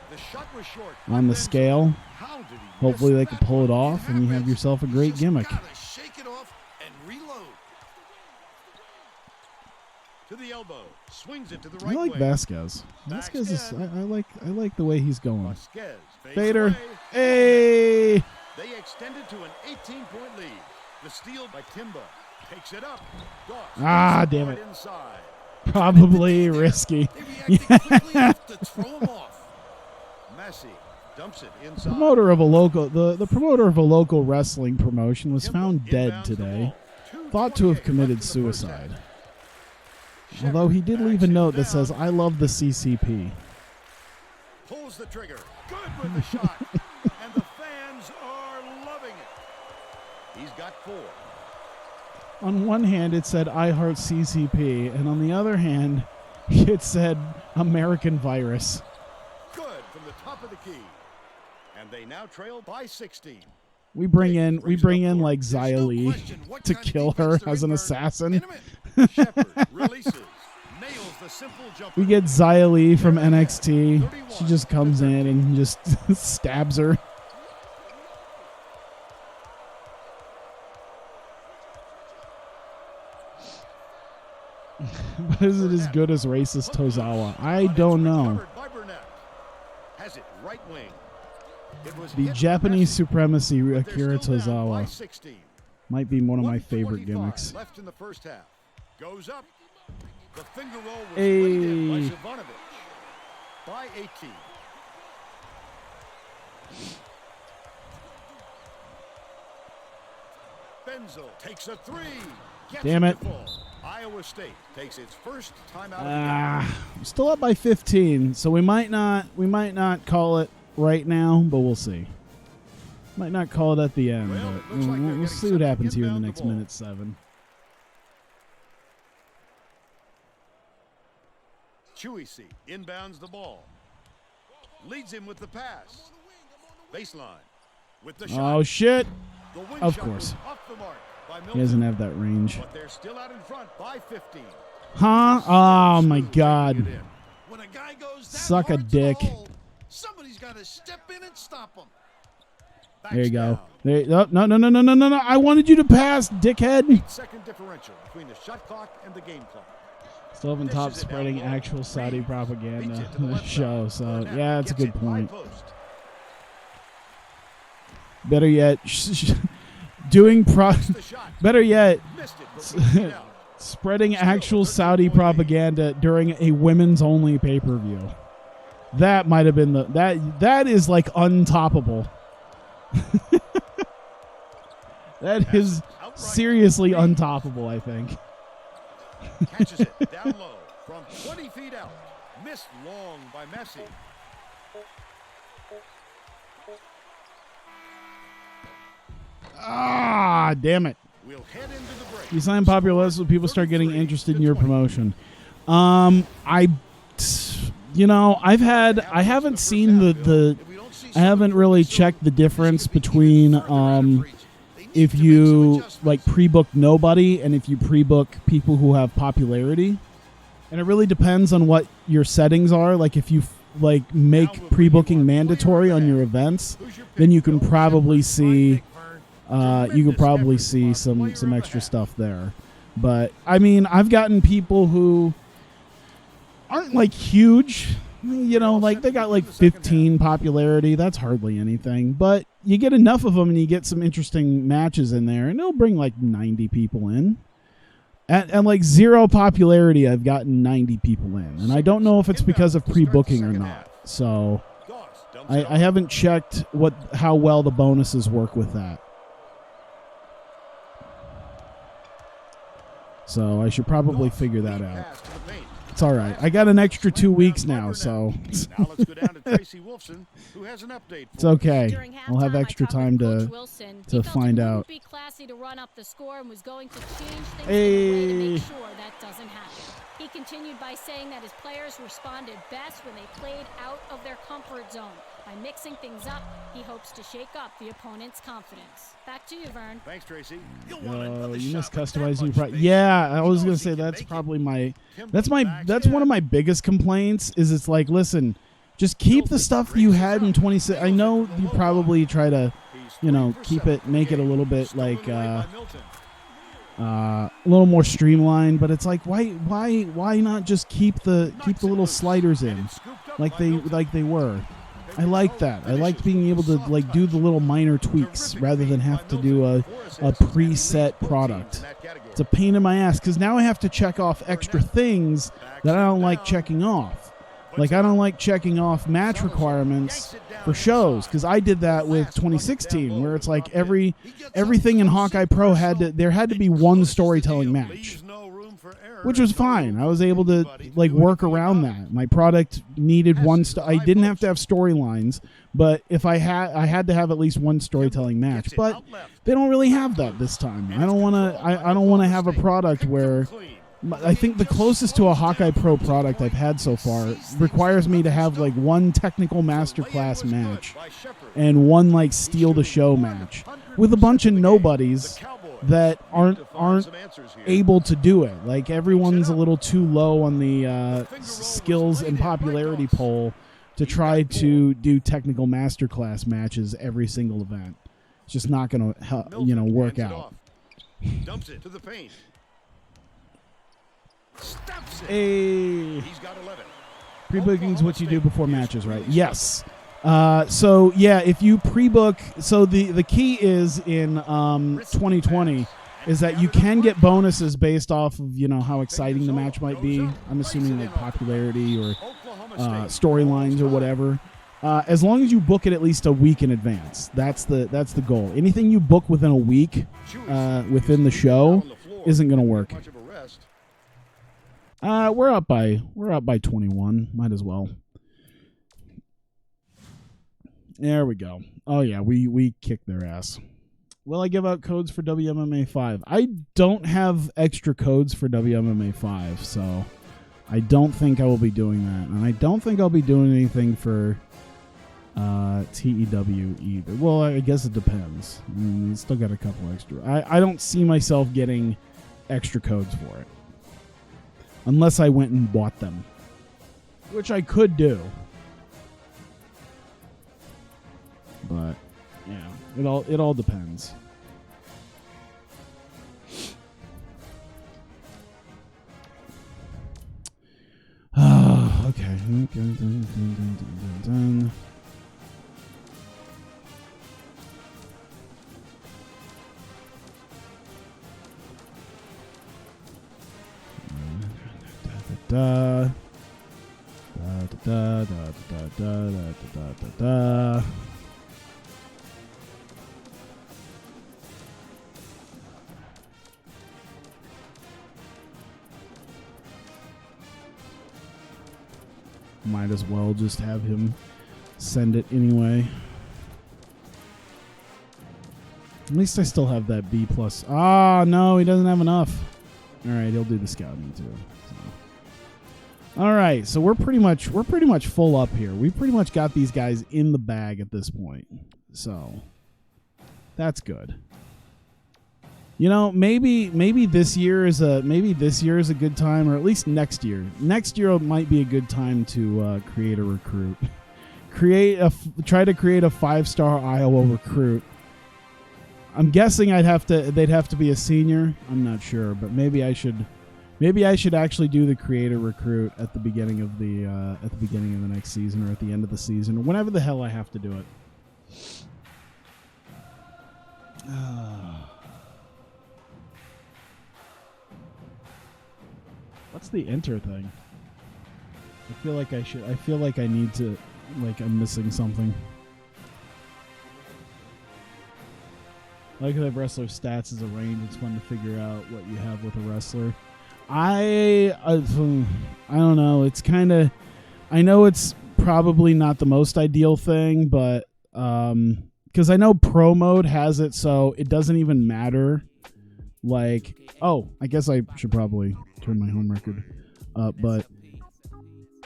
Speaker 2: The shot was short.
Speaker 1: on the scale.
Speaker 2: How did he miss
Speaker 1: Hopefully they
Speaker 2: that
Speaker 1: can pull it
Speaker 2: one?
Speaker 1: off, and you have yourself a great
Speaker 4: Just
Speaker 1: gimmick.
Speaker 4: gotta shake it off and reload.
Speaker 2: To the elbow. Swings it to the
Speaker 1: I
Speaker 2: right
Speaker 1: like
Speaker 2: wing.
Speaker 1: Vasquez. Vasquez is I like the way he's going.
Speaker 2: Vasquez fades
Speaker 1: Vader,
Speaker 2: away.
Speaker 1: hey!
Speaker 2: They extended to an 18-point lead. The steal by Timba. Takes it up. Doss
Speaker 1: Ah,
Speaker 2: takes the
Speaker 1: damn
Speaker 2: ball
Speaker 1: it.
Speaker 2: Inside.
Speaker 1: Probably risky.
Speaker 4: They reacted quickly enough to throw him off.
Speaker 2: Messi dumps it inside.
Speaker 1: Promoter of a local the promoter of a local wrestling promotion was
Speaker 2: Timba
Speaker 1: found dead
Speaker 2: inbounds the
Speaker 1: today,
Speaker 2: ball.
Speaker 1: thought to have
Speaker 2: 2:28
Speaker 1: committed
Speaker 2: left in the first
Speaker 1: suicide.
Speaker 2: half.
Speaker 1: Although he did
Speaker 2: Shepard
Speaker 1: leave a
Speaker 2: backs him
Speaker 1: note that
Speaker 2: down.
Speaker 1: says, "I love the CCP."
Speaker 2: Pulls the trigger. Good with the shot. And the fans are loving it. He's got 4.
Speaker 1: On one hand, it said "I heart CCP," and on the other hand, it said "American Virus."
Speaker 2: Good from the top of the key. And they now trail by 16.
Speaker 1: We bring in like
Speaker 4: There's
Speaker 1: Xia
Speaker 4: no
Speaker 1: Li
Speaker 4: question what
Speaker 1: to
Speaker 4: kind of
Speaker 1: kill her
Speaker 4: defense they're
Speaker 1: as an
Speaker 4: in,
Speaker 1: assassin.
Speaker 4: In a minute.
Speaker 2: Shepard releases. Nails the simple jumper.
Speaker 1: We get Xia Li from NXT. She just comes in and just stabs her. But is it as good as racist Tozawa? I don't know.
Speaker 2: Recovered by Burnett. Has it right wing. It was
Speaker 1: The
Speaker 2: hit
Speaker 1: Japanese
Speaker 2: Messi,
Speaker 1: supremacy
Speaker 2: but they're
Speaker 1: Akira
Speaker 2: still down by
Speaker 1: Tozawa
Speaker 2: 16.
Speaker 1: might be one of my favorite
Speaker 2: 1:25
Speaker 1: gimmicks.
Speaker 2: Left in the first half. Goes up. The finger roll was
Speaker 1: Hey.
Speaker 2: laid in by Zivanovic. By 18. Benzel takes a 3. Gets
Speaker 1: Damn it.
Speaker 2: to fall. Iowa State takes its first timeout of the game.
Speaker 1: I'm still up by 15, so we might not call it right now, but we'll see. Might not call it at the end,
Speaker 2: Well,
Speaker 1: but
Speaker 2: it looks like they're
Speaker 1: we'll
Speaker 2: getting
Speaker 1: see what
Speaker 2: set to
Speaker 1: happens here in the
Speaker 2: inbound the
Speaker 1: next
Speaker 2: ball.
Speaker 1: minute 7.
Speaker 2: Chewy inbounds the ball. Leads him with the pass. Baseline. With the shot.
Speaker 1: Oh, shit.
Speaker 2: The wing
Speaker 1: Of
Speaker 2: shot
Speaker 1: course.
Speaker 2: was off the mark by
Speaker 1: He
Speaker 2: Milton,
Speaker 1: doesn't have that range.
Speaker 2: but they're still out in front by 15.
Speaker 1: Huh? Oh, my
Speaker 2: Smooth
Speaker 1: God.
Speaker 2: taking it in.
Speaker 4: When a guy goes that
Speaker 1: Suck a
Speaker 4: hard to the
Speaker 1: dick.
Speaker 4: hole, somebody's got to step in and stop him.
Speaker 1: There you go.
Speaker 2: Backs down.
Speaker 1: There, oh, no, no, no, no, no, no, no. I wanted you to pass, dickhead.
Speaker 2: 8-second differential between the shot clock and the game clock.
Speaker 1: Still haven't top
Speaker 2: Dishes it
Speaker 1: spreading
Speaker 2: down low.
Speaker 1: actual Saudi
Speaker 2: Reed
Speaker 1: propaganda
Speaker 2: beats it to
Speaker 1: in
Speaker 2: the
Speaker 1: the
Speaker 2: left
Speaker 1: show.
Speaker 2: side.
Speaker 1: So,
Speaker 2: Burnett
Speaker 1: yeah, that's a
Speaker 2: gets
Speaker 1: good
Speaker 2: it high
Speaker 1: point.
Speaker 2: post.
Speaker 1: Better yet, doing
Speaker 2: Missed the shot.
Speaker 1: better yet,
Speaker 2: Missed it, but pushed it out.
Speaker 1: spreading actual Saudi propaganda during a women's only pay-per-view. That might have been that is like untoppable. That is seriously untoppable, I think.
Speaker 2: Catches it down low from 20 feet out. Missed long by Messi.
Speaker 1: Ah, damn it.
Speaker 2: We'll head into the break.
Speaker 1: You sign popular lists so people start getting interested in your promotion. I haven't seen I haven't really checked the difference between if you like pre-book nobody and if you pre-book people who have popularity. And it really depends on what your settings are. Like if you like make pre-booking mandatory on your events, then you can probably see some extra stuff there. But I mean, I've gotten people who aren't like huge, like they got like 15 popularity. That's hardly anything, but you get enough of them and you get some interesting matches in there and it'll bring like 90 people in. And like 0 popularity, I've gotten 90 people in. And I don't know if it's because of pre-booking or not. So I haven't checked how well the bonuses work with that. So I should probably figure that out. It's all right. I got an extra 2 weeks now, so
Speaker 2: Now let's go down to Tracy Wolfson, who has an update.
Speaker 1: it's okay.
Speaker 3: During
Speaker 1: I'll have
Speaker 3: halftime, I
Speaker 1: extra
Speaker 3: talked
Speaker 1: time
Speaker 3: with Coach
Speaker 1: to
Speaker 3: Wilson. He
Speaker 1: to
Speaker 3: felt
Speaker 1: find
Speaker 3: it
Speaker 1: out.
Speaker 3: wouldn't be classy to run up the score and was going to change things in a way to
Speaker 1: Hey.
Speaker 3: make sure that doesn't happen. He continued by saying that his players responded best when they played out of their comfort zone. By mixing things up, he hopes to shake up the opponent's confidence. Back to you, Vern.
Speaker 2: Thanks, Tracy.
Speaker 1: You miss customizing your yeah, I was gonna say that's probably that's one of my biggest complaints is it's like, listen, just keep the stuff you had in 26. I know you probably try to, make it a little bit like a little more streamlined, but it's like why not just keep the little sliders in like they were. I like that. I liked being able to like do the little minor tweaks rather than have to do a preset product. It's a pain in my ass because now I have to check off extra things that I don't like checking off. Like I don't like checking off match requirements for shows because I did that with 2016 where it's like everything in Hawkeye Pro there had to be one storytelling match, which was fine. I was able to like work around that. My product needed I didn't have to have storylines, but if I had to have at least one storytelling match. But they don't really have that this time. I don't want to have a product where I think the closest to a Hawkeye Pro product I've had so far requires me to have like one technical masterclass match and one like steal the show match with a bunch of nobodies that aren't able to do it. Like everyone's a little too low on the skills and popularity poll to try to do technical masterclass matches every single event. It's just not going to work out.
Speaker 2: Dumps it to the paint. Stamps it.
Speaker 1: Hey.
Speaker 2: He's got 11.
Speaker 1: Pre-booking's what you do before matches, right? Yes. So yeah, if you pre-book, so the key is in 2020 is that you can get bonuses based off of how exciting the match might be. I'm assuming like popularity or storylines or whatever. As long as you book it at least a week in advance, that's the goal. Anything you book within a week within the show isn't going to work. We're up by 21. Might as well. There we go. Oh yeah, we kicked their ass. Will I give out codes for WMMA 5? I don't have extra codes for WMMA 5, so I don't think I will be doing that. And I don't think I'll be doing anything for TEW either. Well, I guess it depends. I mean, you still got a couple extra. I don't see myself getting extra codes for it. Unless I went and bought them. Which I could do. But yeah, it all depends. Okay. Might as well just have him send it anyway. At least I still have that B+. Ah, no, he doesn't have enough. All right, he'll do the scouting too. So. All right, so we're pretty much full up here. We pretty much got these guys in the bag at this point. So that's good. You know, maybe this year is a good time, or at least next year. Next year might be a good time to create a recruit. Try to create a 5-star Iowa recruit. I'm guessing they'd have to be a senior. I'm not sure, but maybe I should actually do the creator recruit at the beginning of the next season, or at the end of the season, or whenever the hell I have to do it. What's the enter thing? I feel like I need to, like I'm missing something. Like the wrestler stats as a range, it's fun to figure out what you have with a wrestler. I don't know. It's kind of, I know it's probably not the most ideal thing, but because I know Pro Mode has it, so it doesn't even matter. Like, oh, I guess I should probably turn my home record up, but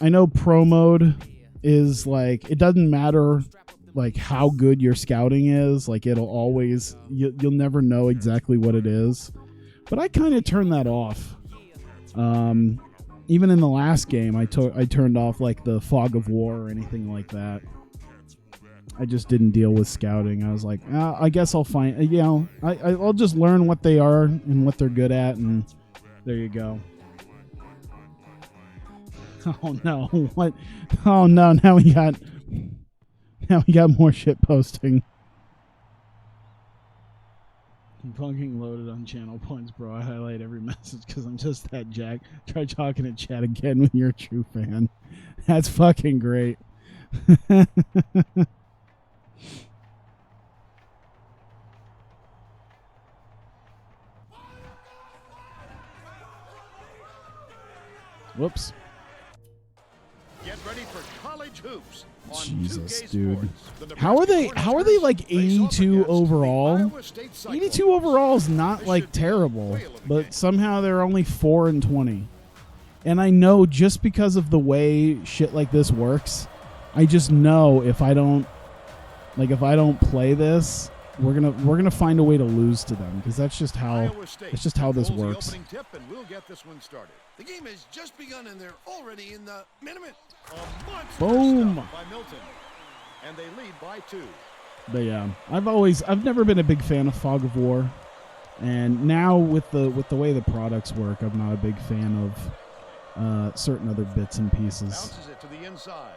Speaker 1: I know Pro Mode is like, it doesn't matter like how good your scouting is. Like, it'll always, you'll never know exactly what it is. But I kind of turned that off. Even in the last game, I turned off like the fog of war or anything like that. I just didn't deal with scouting. I was like, I guess I'll find, I'll just learn what they are and what they're good at, and there you go. Oh no! What? Oh no! Now we got more shit posting. I'm fucking loaded on channel points, bro. I highlight every message because I'm just that jack. Try talking to chat again when you're a true fan. That's fucking great. Whoops.
Speaker 2: Get ready for college hoops on
Speaker 1: Jesus,
Speaker 2: 2K
Speaker 1: dude.
Speaker 2: Sports.
Speaker 1: How are they like 82 overall? 82 overall is not like terrible, but somehow they're only 4-20. And I know just because of the way shit like this works, I just know if I don't play this, we're gonna find a way to lose to them, because that's just how this works.
Speaker 2: The tip, and we'll get this one started.
Speaker 4: The game has just begun, and they're already in the minute.
Speaker 2: A monster
Speaker 1: Boom.
Speaker 2: stop by Milton, and they lead by 2.
Speaker 1: But yeah, I've never been a big fan of Fog of War, and now with the way the products work, I'm not a big fan of certain other bits and pieces.
Speaker 2: Bounces it to the inside.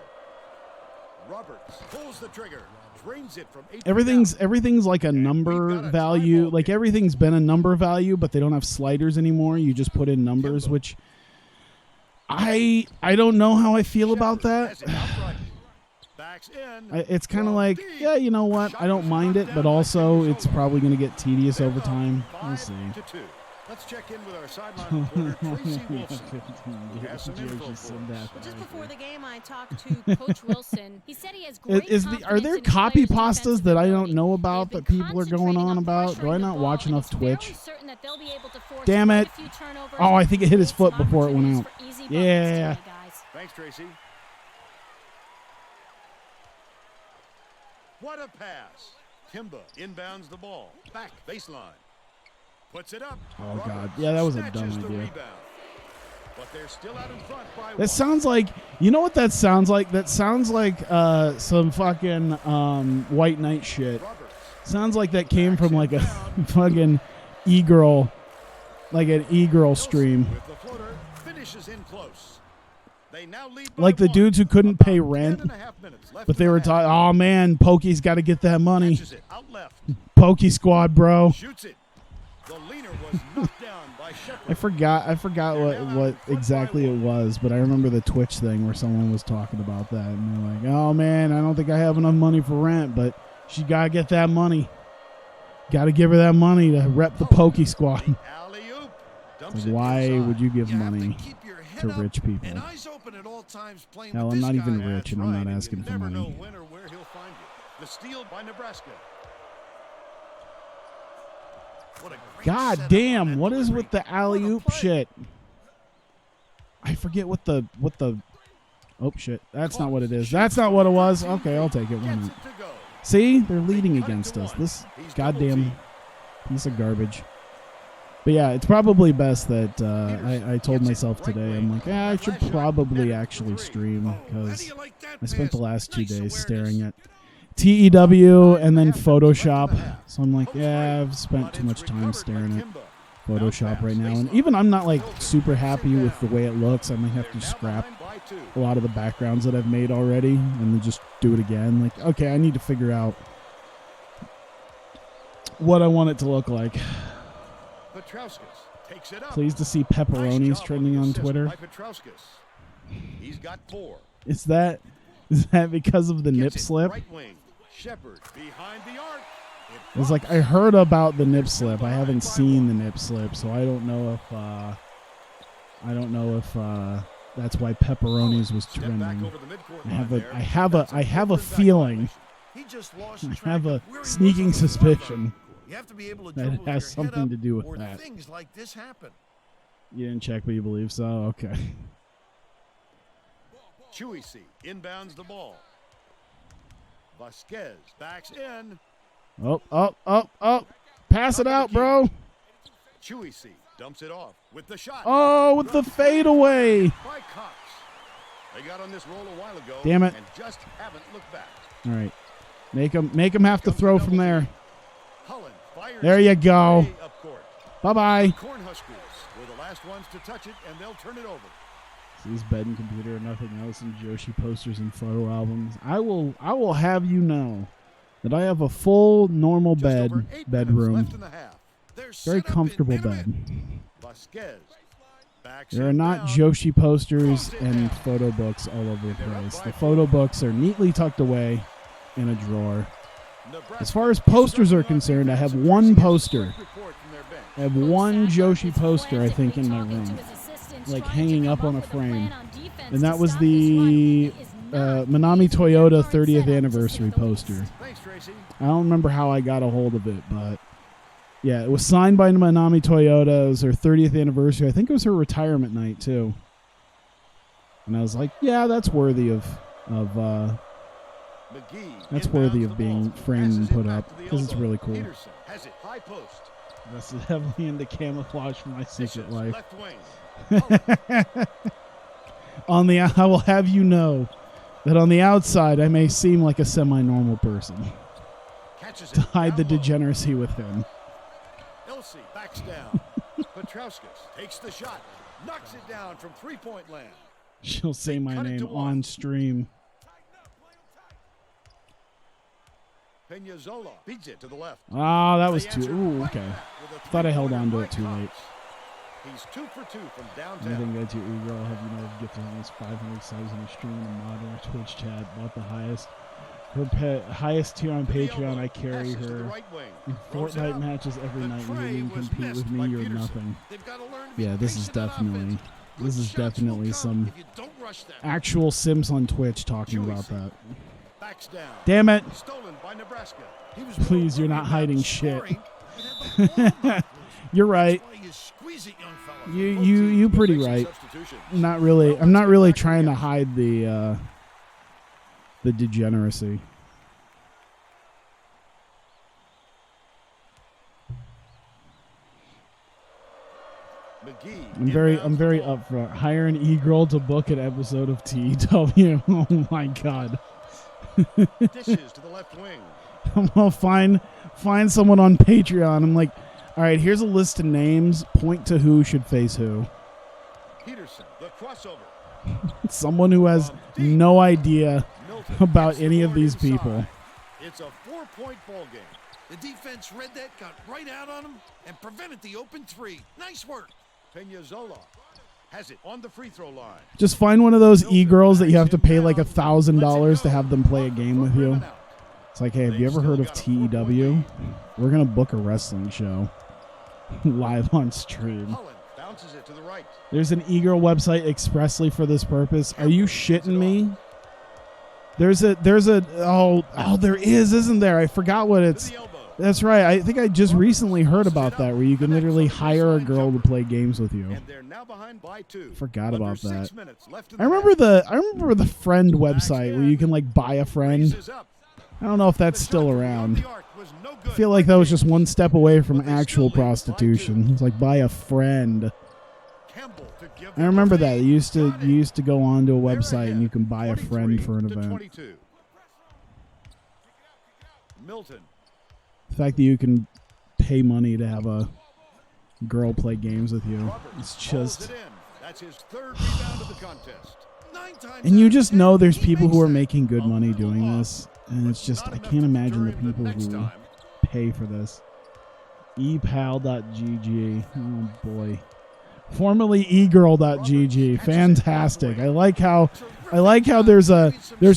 Speaker 2: Roberts pulls the trigger. Drains it from 8
Speaker 1: Everything's like a number value. Like, everything's been a number value, but they don't have sliders anymore. You just put in numbers, which I don't know how I feel about that. It's kind of like, yeah, you know what? I don't mind it, but also it's probably going to get tedious over time. We'll see.
Speaker 2: Let's check in with our sideline reporter, Tracy Wolfson, who has some info for us.
Speaker 3: Well, just before the game, I talked to Coach Wilson. He said he has great
Speaker 1: Are there copy pastas that I don't know about that people are going on about? Do I not watch enough Twitch? Damn it. Oh, I think it hit his foot before it went out. Yeah.
Speaker 2: Thanks, Tracy. What a pass. Timba inbounds the ball. Back baseline. Puts it up.
Speaker 1: Oh,
Speaker 2: Roberts
Speaker 1: God. Yeah, that was a dumb
Speaker 2: snatches the
Speaker 1: idea.
Speaker 2: rebound. But they're still out in front by
Speaker 1: That
Speaker 2: one.
Speaker 1: sounds like, you know what that sounds like? That sounds like some fucking White Knight shit.
Speaker 2: Roberts
Speaker 1: Sounds like that came from like a fucking e-girl, like an e-girl stream.
Speaker 2: with the floater finishes in close. They now lead by
Speaker 1: Like the
Speaker 2: one.
Speaker 1: dudes who couldn't
Speaker 2: About
Speaker 1: pay
Speaker 2: 10
Speaker 1: rent,
Speaker 2: and a half minutes left
Speaker 1: but
Speaker 2: in
Speaker 1: they
Speaker 2: the
Speaker 1: were
Speaker 2: half.
Speaker 1: talking, oh man, Pokey's got to get that money.
Speaker 2: Catches it out left.
Speaker 1: Pokey squad, bro.
Speaker 2: Shoots it. The leaner was knocked down by Shepard.
Speaker 1: I forgot what exactly it was, but I remember the Twitch thing where someone was talking about that, and they're like, "Oh man, I don't think I have enough money for rent, but she gotta get that money. Got to give her that money to rep the Pokey squad."
Speaker 2: Alley-oop. Dumps
Speaker 1: Like,
Speaker 2: it
Speaker 1: why
Speaker 2: inside.
Speaker 1: would you give
Speaker 4: You have
Speaker 1: money
Speaker 4: to keep your head
Speaker 1: to
Speaker 4: up
Speaker 1: rich people?
Speaker 4: and eyes open at all times playing
Speaker 1: Hell,
Speaker 4: with
Speaker 1: I'm
Speaker 4: this
Speaker 1: not even
Speaker 4: guy.
Speaker 1: rich, and I'm
Speaker 2: Right,
Speaker 1: not
Speaker 2: and
Speaker 1: asking
Speaker 2: you
Speaker 1: for
Speaker 2: never know
Speaker 1: money.
Speaker 2: when or where he'll find you. The steal by Nebraska.
Speaker 4: What a great
Speaker 1: God
Speaker 4: setup on
Speaker 1: damn,
Speaker 4: that
Speaker 1: what is
Speaker 4: delivery.
Speaker 1: with the alley
Speaker 4: What a
Speaker 1: oop
Speaker 4: play.
Speaker 1: shit? I forget what the oh shit. That's not what it is. That's not what it was. Okay, I'll take it. Why
Speaker 2: Gets
Speaker 1: not?
Speaker 2: it to go.
Speaker 1: See? They're leading
Speaker 2: Cut it to
Speaker 1: against us.
Speaker 2: one.
Speaker 1: This
Speaker 2: He's
Speaker 1: goddamn
Speaker 2: double-teamed.
Speaker 1: piece of garbage. But yeah, it's probably best that I told
Speaker 2: Gets it
Speaker 1: myself
Speaker 2: right
Speaker 1: today,
Speaker 2: wing.
Speaker 1: I'm like, I
Speaker 2: That
Speaker 1: should
Speaker 2: last shot
Speaker 1: probably
Speaker 2: netted for
Speaker 1: actually
Speaker 2: three.
Speaker 1: stream
Speaker 4: Oh, how do
Speaker 1: because
Speaker 4: you like that
Speaker 1: I spent the
Speaker 4: pass?
Speaker 1: last 2
Speaker 4: Nice
Speaker 1: days
Speaker 4: awareness.
Speaker 1: staring at TEW and then
Speaker 2: 5.5
Speaker 1: Photoshop.
Speaker 2: minutes left in the half.
Speaker 1: So I'm like,
Speaker 2: Post
Speaker 1: yeah,
Speaker 2: break.
Speaker 1: I've spent
Speaker 2: But
Speaker 1: too
Speaker 2: it's
Speaker 1: much time
Speaker 2: recovered by
Speaker 1: staring at
Speaker 2: Timba.
Speaker 1: Photoshop right now. And
Speaker 2: Baseline.
Speaker 1: even I'm not like
Speaker 2: Filter.
Speaker 1: super happy with
Speaker 2: Six
Speaker 1: the way it looks. I might have
Speaker 2: They're
Speaker 1: to
Speaker 2: now
Speaker 1: scrap
Speaker 2: behind by 2.
Speaker 1: a lot of the backgrounds that I've made already and then just do it again. Like, okay, I need to figure out what I want it to look like.
Speaker 2: Petrauskas takes it up.
Speaker 1: Pleased to see
Speaker 2: Nice
Speaker 1: pepperonis
Speaker 2: job
Speaker 1: trending
Speaker 2: the
Speaker 1: on
Speaker 2: assist
Speaker 1: Twitter.
Speaker 2: by Petrauskas. He's got 4.
Speaker 1: Is that because of the nip
Speaker 2: Gets it
Speaker 1: slip?
Speaker 2: Right wing. Shepard behind the arc. It
Speaker 1: It's like
Speaker 2: drops.
Speaker 1: I heard about the nip slip. I haven't seen the nip slip, so I don't know if that's why pepperonis was
Speaker 2: Step back
Speaker 1: trending.
Speaker 2: over the midcourt
Speaker 1: I have
Speaker 2: line
Speaker 1: a
Speaker 2: there.
Speaker 1: I have a
Speaker 2: That's
Speaker 1: I have a
Speaker 2: open back
Speaker 1: feeling.
Speaker 2: violation.
Speaker 4: He just lost
Speaker 1: I
Speaker 4: track
Speaker 1: have a
Speaker 4: of where he was
Speaker 1: sneaking
Speaker 4: on the floor.
Speaker 1: suspicion
Speaker 4: You have to be able to
Speaker 1: that
Speaker 4: dribble
Speaker 1: it has
Speaker 4: with your
Speaker 1: something
Speaker 4: head up
Speaker 1: to do with
Speaker 4: or
Speaker 1: that.
Speaker 4: things like this happen.
Speaker 1: You didn't check, but you believe so. Okay.
Speaker 2: Chuisi inbounds the ball. Vasquez backs in.
Speaker 1: Oh. Pass it out, bro.
Speaker 2: Chuisi dumps it off with the shot.
Speaker 1: Oh, with the fadeaway.
Speaker 2: By Cox. They got on this roll a while ago.
Speaker 1: Damn it.
Speaker 2: And just haven't looked back.
Speaker 1: All right. Make him have to throw from there.
Speaker 2: Holland fires
Speaker 1: There you
Speaker 2: it
Speaker 1: go.
Speaker 2: way up court.
Speaker 1: Bye-bye.
Speaker 2: Cornhuskers were the last ones to touch it, and they'll turn it over.
Speaker 1: Sees bed and computer and nothing else, and Joshi posters and photo albums. I will have you know that I have a full normal
Speaker 2: Just over 8 minutes
Speaker 1: bedroom.
Speaker 2: left in the half.
Speaker 4: They're
Speaker 1: Very
Speaker 4: set up
Speaker 1: comfortable
Speaker 4: in
Speaker 1: bed.
Speaker 2: Vasquez backs
Speaker 1: There are
Speaker 2: it
Speaker 1: not
Speaker 2: down.
Speaker 1: Joshi posters and photo books all over the place. The photo books are neatly tucked away in a drawer.
Speaker 2: Nebraska
Speaker 1: As far as posters are concerned, I have one poster. I have one Joshi poster, I think, in my room, like hanging up on a frame. And that was the Minami Toyota 30th anniversary poster.
Speaker 2: Thanks, Tracy.
Speaker 1: I don't remember how I got a hold of it, but yeah, it was signed by Minami Toyota. It was her 30th anniversary. I think it was her retirement night too. And I was like, yeah, that's worthy of
Speaker 2: McGee
Speaker 1: that's
Speaker 2: inbounds
Speaker 1: worthy
Speaker 2: the
Speaker 1: of being
Speaker 2: ball.
Speaker 1: framed and
Speaker 2: Passes it
Speaker 1: put
Speaker 2: back
Speaker 1: up
Speaker 2: to the
Speaker 1: because it's
Speaker 2: elbow.
Speaker 1: really cool.
Speaker 2: Peterson has it high post.
Speaker 1: This is heavily into camouflage for my secret
Speaker 2: Dishes
Speaker 1: life.
Speaker 2: left wing.
Speaker 1: I will have you know that on the outside I may seem like a semi-normal person
Speaker 2: Catches it
Speaker 1: to hide the
Speaker 2: down low.
Speaker 1: degeneracy within.
Speaker 2: Elsie backs down. Petrauskas takes the shot. Knocks it down from three-point land.
Speaker 1: She'll say my
Speaker 2: cut it
Speaker 1: name
Speaker 2: to one.
Speaker 1: on stream.
Speaker 2: Peñazola beats it to the left.
Speaker 1: Ah, that was
Speaker 2: They
Speaker 1: too.
Speaker 2: answer
Speaker 1: Ooh,
Speaker 2: right
Speaker 1: okay.
Speaker 2: back with a
Speaker 1: Thought I held on to
Speaker 2: three-pointer
Speaker 1: it too
Speaker 2: by
Speaker 1: late.
Speaker 2: Cox. He's 2 for 2 from
Speaker 1: Anything
Speaker 2: downtown.
Speaker 1: go to Ugo, have you know, gifted almost 500 subs in a stream in the modern Twitch chat, bought the highest Highest tier on
Speaker 2: To the
Speaker 1: Patreon,
Speaker 2: elbow.
Speaker 1: I carry
Speaker 2: Passes to the
Speaker 1: her.
Speaker 2: right wing.
Speaker 1: In
Speaker 2: Throws it
Speaker 1: Fortnite
Speaker 2: up.
Speaker 1: matches every
Speaker 2: The
Speaker 1: night. You
Speaker 2: tray
Speaker 1: didn't even
Speaker 2: was
Speaker 1: compete with
Speaker 2: missed
Speaker 1: me.
Speaker 2: by
Speaker 1: You're
Speaker 2: Peterson.
Speaker 1: nothing.
Speaker 4: They've got to learn to be
Speaker 1: Yeah, this is
Speaker 4: patient on
Speaker 1: definitely
Speaker 4: offense.
Speaker 1: this
Speaker 4: Good
Speaker 1: is
Speaker 4: shots will
Speaker 1: definitely
Speaker 4: come
Speaker 1: some
Speaker 4: if you don't rush them.
Speaker 1: actual Sims on Twitch talking
Speaker 2: Joyce.
Speaker 1: about that.
Speaker 2: Backs down.
Speaker 1: Damn it!
Speaker 2: Stolen by Nebraska.
Speaker 4: He was
Speaker 1: Please,
Speaker 4: more
Speaker 1: you're not
Speaker 4: worried
Speaker 1: hiding
Speaker 4: about
Speaker 1: shit.
Speaker 4: scoring than had the ball knocked loose.
Speaker 1: You're right.
Speaker 4: That's why you squeeze it, young fella.
Speaker 1: You pretty
Speaker 2: Make some
Speaker 1: right.
Speaker 2: substitutions.
Speaker 1: Not really.
Speaker 2: Well,
Speaker 1: I'm not
Speaker 2: let's get
Speaker 1: really
Speaker 2: back to
Speaker 1: trying
Speaker 2: the
Speaker 1: to hide the degeneracy.
Speaker 2: McGee.
Speaker 1: I'm very
Speaker 2: inbounds the ball.
Speaker 1: upfront. Hire an e-girl to book an episode of TW. Oh my god.
Speaker 2: Dishes to the left wing.
Speaker 1: Well, find someone on Patreon. I'm like, all right, here's a list of names. Point to who should face who.
Speaker 2: Peterson. The crossover.
Speaker 1: Someone who has no idea
Speaker 2: Milton
Speaker 1: about
Speaker 2: gets the
Speaker 1: any of
Speaker 2: board
Speaker 1: these
Speaker 2: inside.
Speaker 1: people.
Speaker 2: It's a 4-point ball game.
Speaker 4: The defense read that, got right out on him, and prevented the open three. Nice work.
Speaker 2: Peñazola has it on the free throw line.
Speaker 1: Just find one of those e-girls that you have to pay like $1,000 to have them play a game with you. It's like, hey, have you ever heard of TEW? We're gonna book a wrestling show live on stream.
Speaker 2: Holland bounces it to the right.
Speaker 1: There's an e-girl website expressly for this purpose. Are you shitting me? There's a there is, isn't there? I forgot what
Speaker 2: To
Speaker 1: it's.
Speaker 2: the elbow.
Speaker 1: That's right. I think I just recently heard about that, where you can literally hire a girl to play games with you.
Speaker 2: And they're now behind by 2.
Speaker 1: Forgot
Speaker 2: Under
Speaker 1: about
Speaker 2: 6
Speaker 1: that.
Speaker 2: minutes left in
Speaker 1: I remember the friend website where you can like buy a friend.
Speaker 2: Raises up.
Speaker 1: I don't know if that's
Speaker 2: The
Speaker 1: still
Speaker 2: shot
Speaker 1: around.
Speaker 2: beyond the arc was no good.
Speaker 1: I feel like that was just one step away from actual prostitution. It's like buy a friend.
Speaker 2: Campbell to give
Speaker 1: I
Speaker 2: the
Speaker 1: remember
Speaker 2: lead.
Speaker 1: that. You used to go onto a
Speaker 2: They're
Speaker 1: website and you can buy a
Speaker 2: 23
Speaker 1: friend for an
Speaker 2: to
Speaker 1: event.
Speaker 2: 22. Milton.
Speaker 1: The fact that you can pay money to have a girl play games with you, it's
Speaker 2: Roberts
Speaker 1: just.
Speaker 2: pulls it in. That's his 3rd rebound of the contest.
Speaker 4: 9 times
Speaker 1: And you
Speaker 4: out of
Speaker 1: just
Speaker 4: 10,
Speaker 1: know there's
Speaker 4: he
Speaker 1: people who
Speaker 4: makes
Speaker 1: are
Speaker 4: that.
Speaker 1: making good money doing this, and it's just
Speaker 2: Not
Speaker 1: I
Speaker 2: enough
Speaker 1: can't
Speaker 2: to
Speaker 1: imagine the
Speaker 2: deter him
Speaker 1: people
Speaker 2: next
Speaker 1: who
Speaker 2: time.
Speaker 1: pay for this. Epal.gg. Oh boy. Formerly egirl.gg. Fantastic. I like how there's a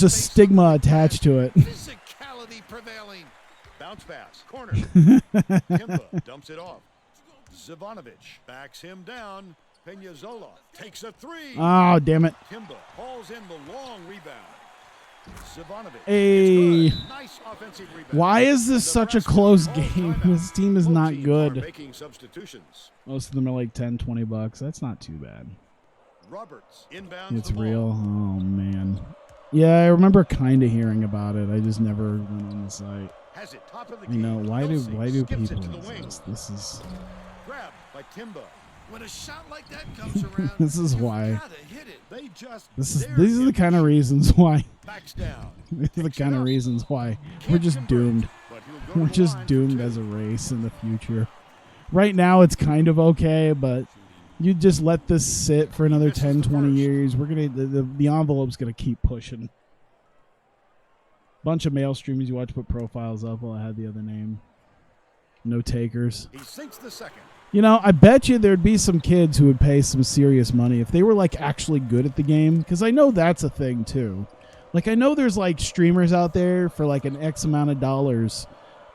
Speaker 1: stigma attached to it.
Speaker 4: Physicality prevailing.
Speaker 2: Bounce pass. Corner. Timba dumps it off. Zivanovic backs him down. Peñazola takes a 3.
Speaker 1: Oh, damn it.
Speaker 2: Timba hauls in the long rebound. Zivanovic.
Speaker 1: Hey.
Speaker 2: It's good. Nice offensive rebound.
Speaker 1: Why is this such a
Speaker 2: Nebraska
Speaker 1: close
Speaker 2: calls
Speaker 1: game?
Speaker 2: timeout.
Speaker 1: This team is
Speaker 2: Both
Speaker 1: not
Speaker 2: teams are
Speaker 1: good.
Speaker 2: making substitutions.
Speaker 1: Most of them are like $10-20. That's not too bad.
Speaker 2: Roberts inbounds
Speaker 1: It's
Speaker 2: the ball.
Speaker 1: real. Oh man. Yeah, I remember kind of hearing about it. I just never went on the site.
Speaker 2: Has it top of the
Speaker 1: I
Speaker 2: key.
Speaker 1: know why do
Speaker 2: Kelsey skips
Speaker 1: people
Speaker 2: it to the wing.
Speaker 1: exist? This is
Speaker 2: Grab by Timba.
Speaker 4: When a shot like that comes around,
Speaker 1: This is
Speaker 4: you've
Speaker 1: why.
Speaker 4: gotta hit it.
Speaker 2: They just
Speaker 1: these
Speaker 2: dared
Speaker 1: are the
Speaker 2: him.
Speaker 1: kind of reasons why.
Speaker 2: Backs down.
Speaker 1: These are the
Speaker 2: Picks it
Speaker 1: kind of
Speaker 2: up.
Speaker 1: reasons why we're
Speaker 2: Can't
Speaker 1: just
Speaker 2: convert,
Speaker 1: doomed.
Speaker 2: but he'll go
Speaker 1: We're
Speaker 2: to the
Speaker 1: just
Speaker 2: line for
Speaker 1: doomed
Speaker 2: 2.
Speaker 1: as a race in the future. Right now it's kind of okay, but you just let this sit for another
Speaker 2: misses
Speaker 1: 10,
Speaker 2: the
Speaker 1: 20
Speaker 2: first.
Speaker 1: years. We're gonna the envelope's gonna keep pushing. Bunch of male streamers you watch put profiles up. Well, I had the other name. No takers.
Speaker 2: He sinks the second.
Speaker 1: You know, I bet you there'd be some kids who would pay some serious money if they were like actually good at the game, because I know that's a thing too. Like I know there's like streamers out there for like an X amount of dollars.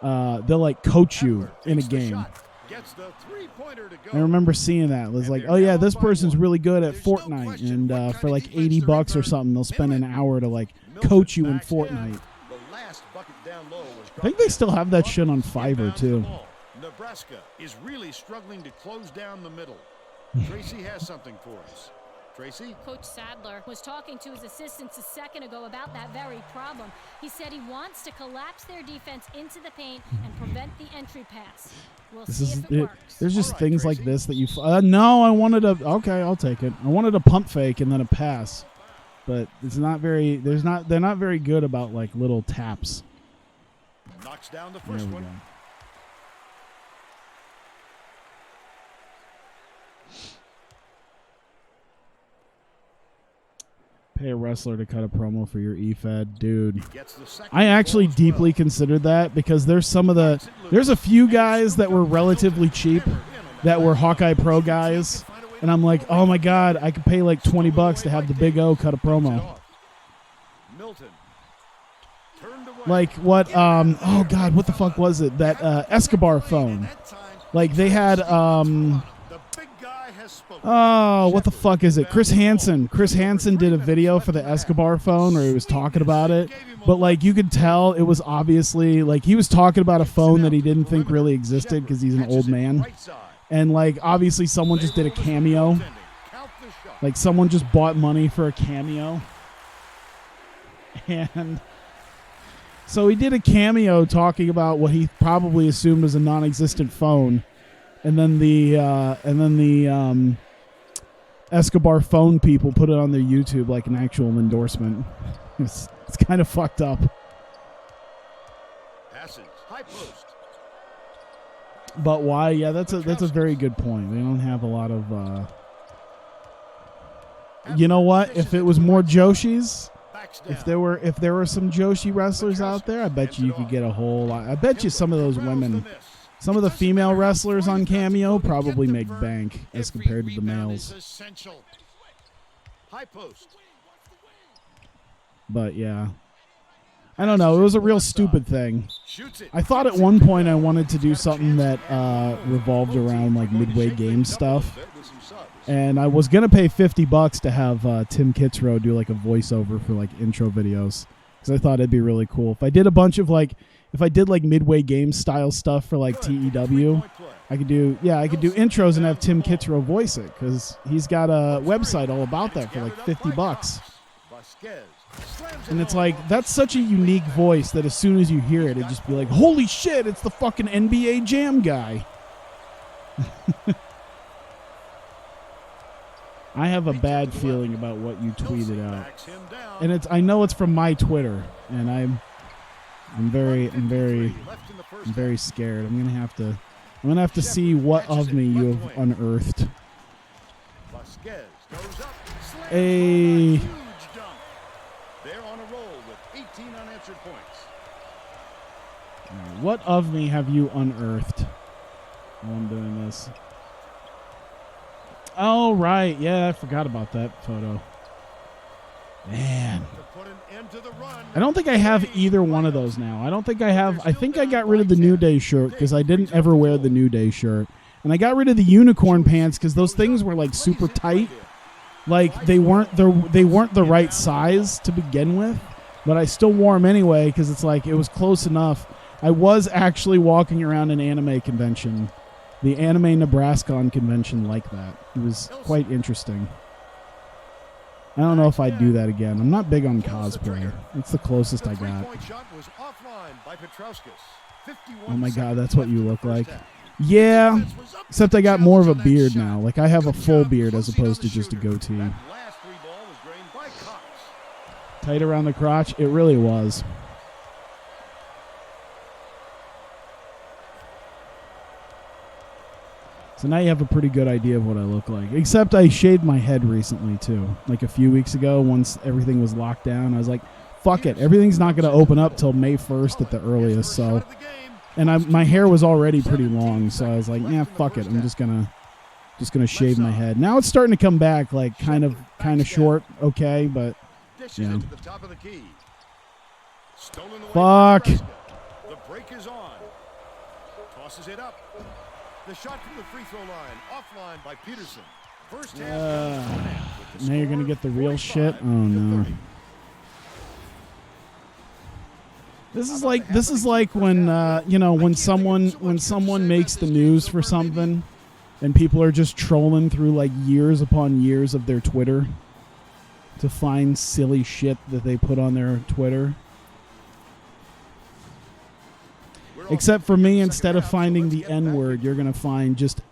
Speaker 1: They'll like coach you
Speaker 2: Edward
Speaker 1: in a
Speaker 2: takes the
Speaker 1: game.
Speaker 2: shot, gets the three-pointer to go.
Speaker 1: I remember seeing that. It was
Speaker 2: And
Speaker 1: like,
Speaker 2: they're
Speaker 1: oh yeah,
Speaker 2: now
Speaker 1: this
Speaker 2: up by
Speaker 1: person's
Speaker 2: 1.
Speaker 1: really good at
Speaker 4: There's no
Speaker 1: Fortnite,
Speaker 4: question
Speaker 1: and
Speaker 4: what kind
Speaker 1: for
Speaker 4: of
Speaker 1: like
Speaker 4: defense
Speaker 1: $80
Speaker 4: the
Speaker 1: or
Speaker 4: rebound.
Speaker 1: something, they'll spend an hour to like
Speaker 2: Milton
Speaker 1: coach you in
Speaker 2: backs
Speaker 1: Fortnite.
Speaker 2: The last bucket down low was
Speaker 1: I think they still have that shit on Fiverr
Speaker 2: Inbounds
Speaker 1: too.
Speaker 2: the ball. Nebraska is really struggling to close down the middle. Tracy has something for us. Tracy?
Speaker 3: Coach Sadler was talking to his assistants a second ago about that very problem. He said he wants to collapse their defense into the paint and prevent the entry pass. We'll
Speaker 1: This
Speaker 3: see
Speaker 1: is
Speaker 3: if it works.
Speaker 1: There's just
Speaker 2: All right,
Speaker 1: things like
Speaker 2: Tracy.
Speaker 1: this that you. No, I wanted a. Okay, I'll take it. I wanted a pump fake and then a pass, but it's not very. They're not very good about like little taps.
Speaker 2: Knocks down the
Speaker 1: There
Speaker 2: first
Speaker 1: we
Speaker 2: one.
Speaker 1: go. Pay a wrestler to cut a promo for your EFED, dude.
Speaker 2: Gets the second
Speaker 1: I actually
Speaker 2: ball as
Speaker 1: deeply
Speaker 2: well.
Speaker 1: considered that because there's a few guys that were relatively cheap that were Hawkeye Pro guys, and I'm like, oh my god, I could pay like $20 to have the Big O cut a promo.
Speaker 2: Milton turned away.
Speaker 1: Like what? Oh God, what the fuck was it? That Escobar phone. Like they had oh, what the fuck is it? Chris Hansen. Chris Hansen did a video for the Escobar phone where he was talking about it. But like you could tell it was obviously like he was talking about a phone that he didn't think really existed because he's an old man. And like obviously someone just did a cameo. Like someone just bought money for a cameo. And so he did a cameo talking about what he probably assumed was a non-existent phone. And then the Escobar phone people put it on their YouTube like an actual endorsement. It's kind of fucked up.
Speaker 2: Passes. High post.
Speaker 1: But why? Yeah, that's a very good point. They don't have a lot of. You know what? If it was more Joshis, if there were some Joshi wrestlers out there, I bet you could get a whole lot. I bet you some of those women, some of the female wrestlers on Cameo probably make bank as compared to the males.
Speaker 2: High post.
Speaker 1: But yeah, I don't know. It was a real stupid thing. I thought at one point I wanted to do something that revolved around like Midway Games stuff, and I was gonna pay $50 to have Tim Kitzrow do like a voiceover for like intro videos because I thought it'd be really cool if I did a bunch of like Midway Games style stuff for like TEW. I could do intros and have Tim Kitzrow voice it because he's got a website all about that for like $50. And it's like, that's such a unique voice that as soon as you hear it, it'd just be like, holy shit, it's the fucking NBA Jam guy. I have a bad feeling about what you tweeted out. And I know it's from my Twitter, and I'm very scared. I'm gonna have to see what of me you have unearthed. A what of me have you unearthed while I'm doing this? Oh, right. Yeah, I forgot about that photo. Man. I don't think I have either one of those now. I think I got rid of the New Day shirt because I didn't ever wear the New Day shirt. And I got rid of the unicorn pants because those things were like super tight. Like they weren't the right size to begin with. But I still wore them anyway because it's like it was close enough. I was actually walking around an anime convention, the Anime Nebraskan convention like that. It was quite interesting. I don't know if I'd do that again. I'm not big on cosplay. It's the closest I got. Oh my god, that's what you look like. Yeah, except I got more of a beard now. Like I have a full beard as opposed to just a goatee. Tight around the crotch? It really was. So now you have a pretty good idea of what I look like. Except I shaved my head recently, too. Like a few weeks ago, once everything was locked down, I was like, fuck it. Everything's not going to open up till May 1st at the earliest. So, and my hair was already pretty long, so I was like, yeah, fuck it. I'm just gonna shave my head. Now it's starting to come back, like kind of short, okay, but yeah. Fuck.
Speaker 2: The break is on. Tosses it up. The shot from the free throw line, offline by Peterson. First half.
Speaker 1: Now you're gonna get the real shit. Oh no. This is like when when someone makes the news for something, and people are just trolling through like years upon years of their Twitter to find silly shit that they put on their Twitter. Except for me, instead of finding the N-word, you're going to find just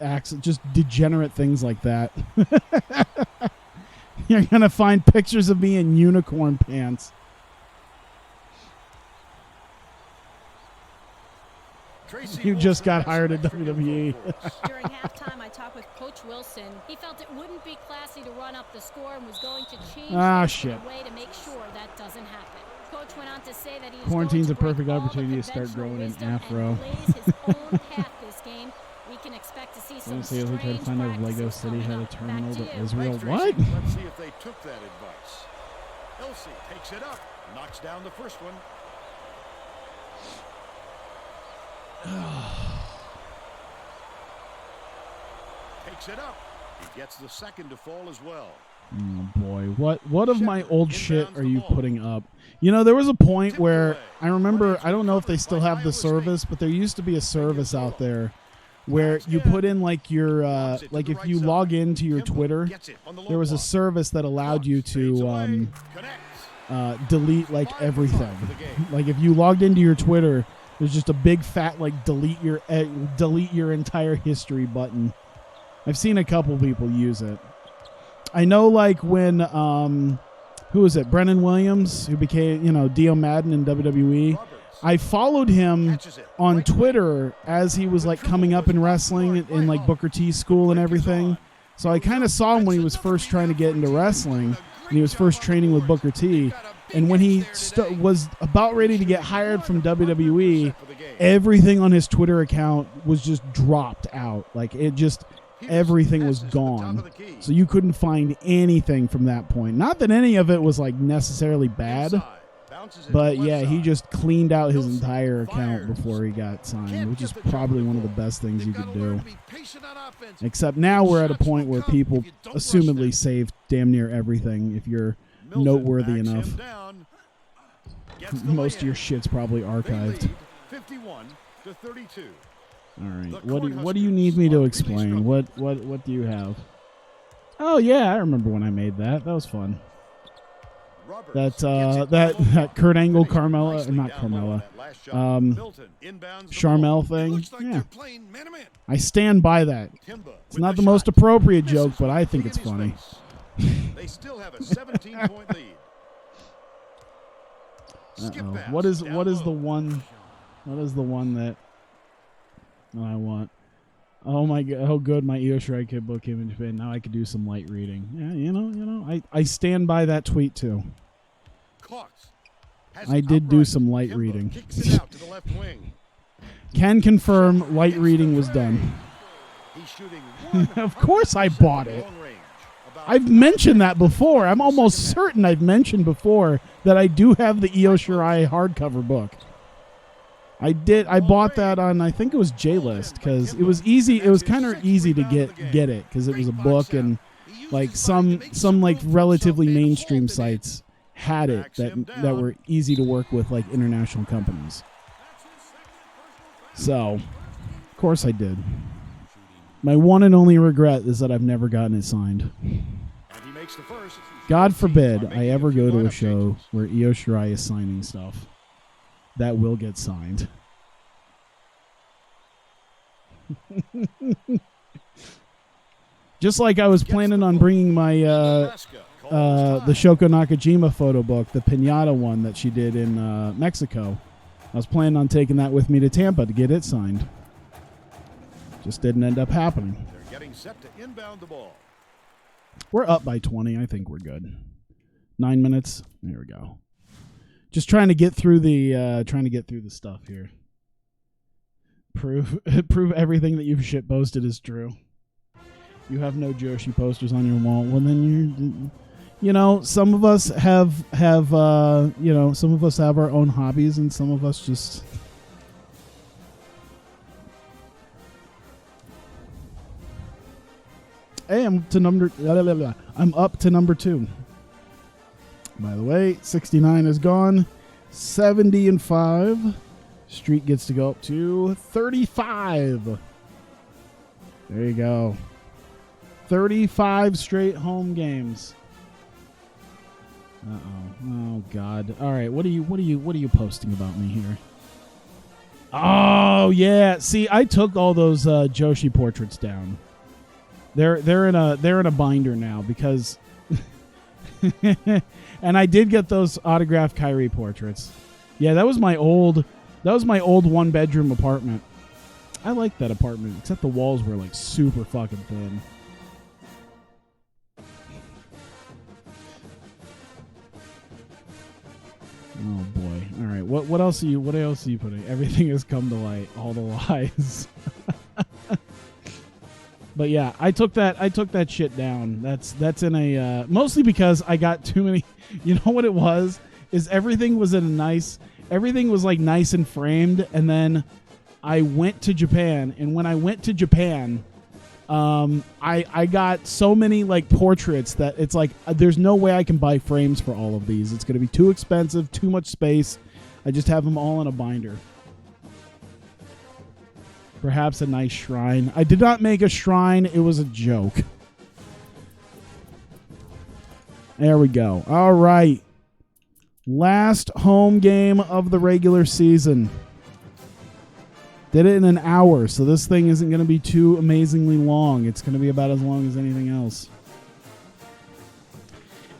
Speaker 1: degenerate things like that. You're going to find pictures of me in unicorn pants. You just got hired at WWE.
Speaker 3: During halftime, I talked with Coach Wilson. He felt it wouldn't be classy to run up the score and was going to change the way to make sure that doesn't happen. Coach went on to say that
Speaker 1: quarantine's a perfect opportunity to start growing an afro.
Speaker 3: We can expect to see some
Speaker 1: strange try to find out if Lego City had a terminal to Israel. What?
Speaker 2: Let's see if they took that advice. Elsie takes it up, knocks down the first one. Takes it up. He gets the second to fall as well.
Speaker 1: Oh boy, what of my old shit are you putting up? You know, there was a point where I remember, I don't know if they still have the service, but there used to be a service out there where you put in like your like if you log into your Twitter, there was a service that allowed you to delete like everything. Like if you logged into your Twitter, there's just a big fat like delete your entire history button. I've seen a couple people use it. I know, like when who was it? Brennan Williams, who became Dio Madden in WWE. I followed him on Twitter as he was like coming up in wrestling in like Booker T school and everything. So I kind of saw him when he was first trying to get into wrestling and he was first training with Booker T. And when he was about ready to get hired from WWE, everything on his Twitter account was just dropped out. Like it just. Everything was gone, so you couldn't find anything from that point. Not that any of it was like necessarily bad, but yeah, he just cleaned out his entire account before he got signed, which is probably one of the best things you could do. Except now we're at a point where people assumedly save damn near everything if you're noteworthy enough. Most of your shit's probably archived.
Speaker 2: 51-32.
Speaker 1: All right. What do you need me to explain? What do you have? Oh yeah, I remember when I made that. That was fun. That Kurt Angle Carmella, or not Carmella, Charmel thing. Yeah. I stand by that. It's not the most appropriate joke, but I think it's funny.
Speaker 2: They still have a 17-point lead.
Speaker 1: What is the one that I want? Oh my god! Oh good, my Io Shirai Kid book came in Japan. Now I could do some light reading. Yeah, I stand by that tweet too. I did do some light reading. Can confirm light reading was done. Of course I bought it. I've mentioned that before. I'm almost certain I've mentioned before that I do have the Io Shirai hardcover book. I bought that on, I think it was J-List, because it was easy. It was kind of easy to get it because it was a book, and like some like relatively mainstream sites had it that were easy to work with, like international companies. So, of course I did. My one and only regret is that I've never gotten it signed. God forbid I ever go to a show where Io Shirai is signing stuff. That will get signed. Just like I was planning on bringing my the Shoko Nakajima photo book, the Pinata one that she did in Mexico. I was planning on taking that with me to Tampa to get it signed. Just didn't end up happening.
Speaker 2: They're getting set to inbound the ball.
Speaker 1: We're up by 20. I think we're good. 9 minutes. There we go. Just trying to get through the stuff here. Prove everything that you've shit posted is true. You have no Joshi posters on your wall. Well, then some of us have some of us have our own hobbies, and some of us just. Hey, I'm up to number 2. By the way, 69 is gone. 70-5. Streak gets to go up to 35. There you go. 35 straight home games. Oh God. All right. What are you posting about me here? Oh yeah. See, I took all those Joshi portraits down. They're in a binder now because. And I did get those autographed Kyrie portraits. Yeah, that was my old 1-bedroom apartment. I liked that apartment, except the walls were like super fucking thin. Oh boy. All right. What else are you putting? Everything has come to light. All the lies. But yeah, I took that shit down. That's in a mostly because I got too many. You know what it was? Is everything was like nice and framed, and then I went to Japan, and when I went to Japan, I got so many like portraits that it's like there's no way I can buy frames for all of these. It's going to be too expensive, too much space. I just have them all in a binder. Perhaps a nice shrine. I did not make a shrine. It was a joke. There we go. All right. Last home game of the regular season. Did it in an hour, so this thing isn't going to be too amazingly long. It's going to be about as long as anything else.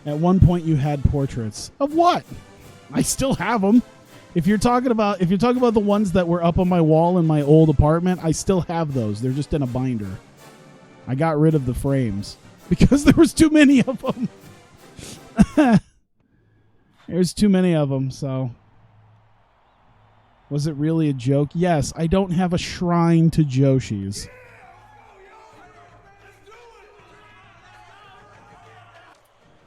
Speaker 1: At one point, you had portraits of what? I still have them. If you're talking about the ones that were up on my wall in my old apartment, I still have those. They're just in a binder. I got rid of the frames because there was too many of them. There's too many of them, so. Was it really a joke? Yes, I don't have a shrine to Joshi's.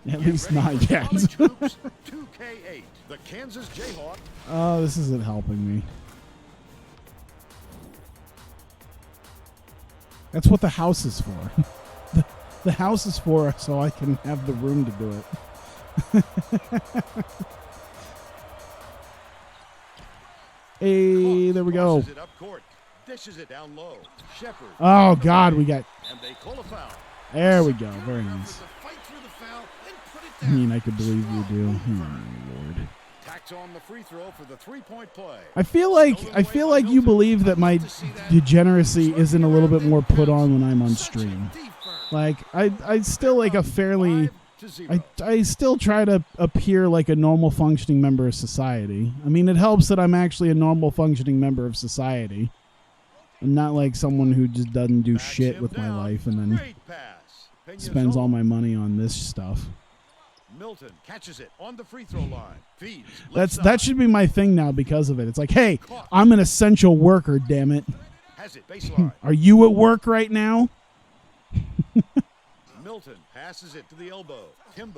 Speaker 1: At least not yet.
Speaker 2: 2K8, the Kansas Jayhawk.
Speaker 1: Oh, this isn't helping me. That's what the house is for. The house is for so I can have the room to do it. Hey, there we go.
Speaker 2: It up court, dishes it down low. Shepard.
Speaker 1: Oh, God, we got...
Speaker 2: And they call a foul.
Speaker 1: There we go. Very nice. I mean, I could believe you do. Oh, Lord.
Speaker 2: Tacks on the free throw for the three-point play.
Speaker 1: I feel like you believe that my degeneracy isn't a little bit more put on when I'm on stream. Like, I still like a fairly... I still try to appear like a normal functioning member of society. I mean, it helps that I'm actually a normal functioning member of society. I'm not like someone who just doesn't do shit with my life and then spends all my money on this stuff.
Speaker 2: Milton catches it on the free throw line. Feeds.
Speaker 1: That should be my thing now because of it. It's like, hey, I'm an essential worker, damn it.
Speaker 2: Has it baseline.
Speaker 1: Are you at work right now?
Speaker 2: Milton passes it to the elbow.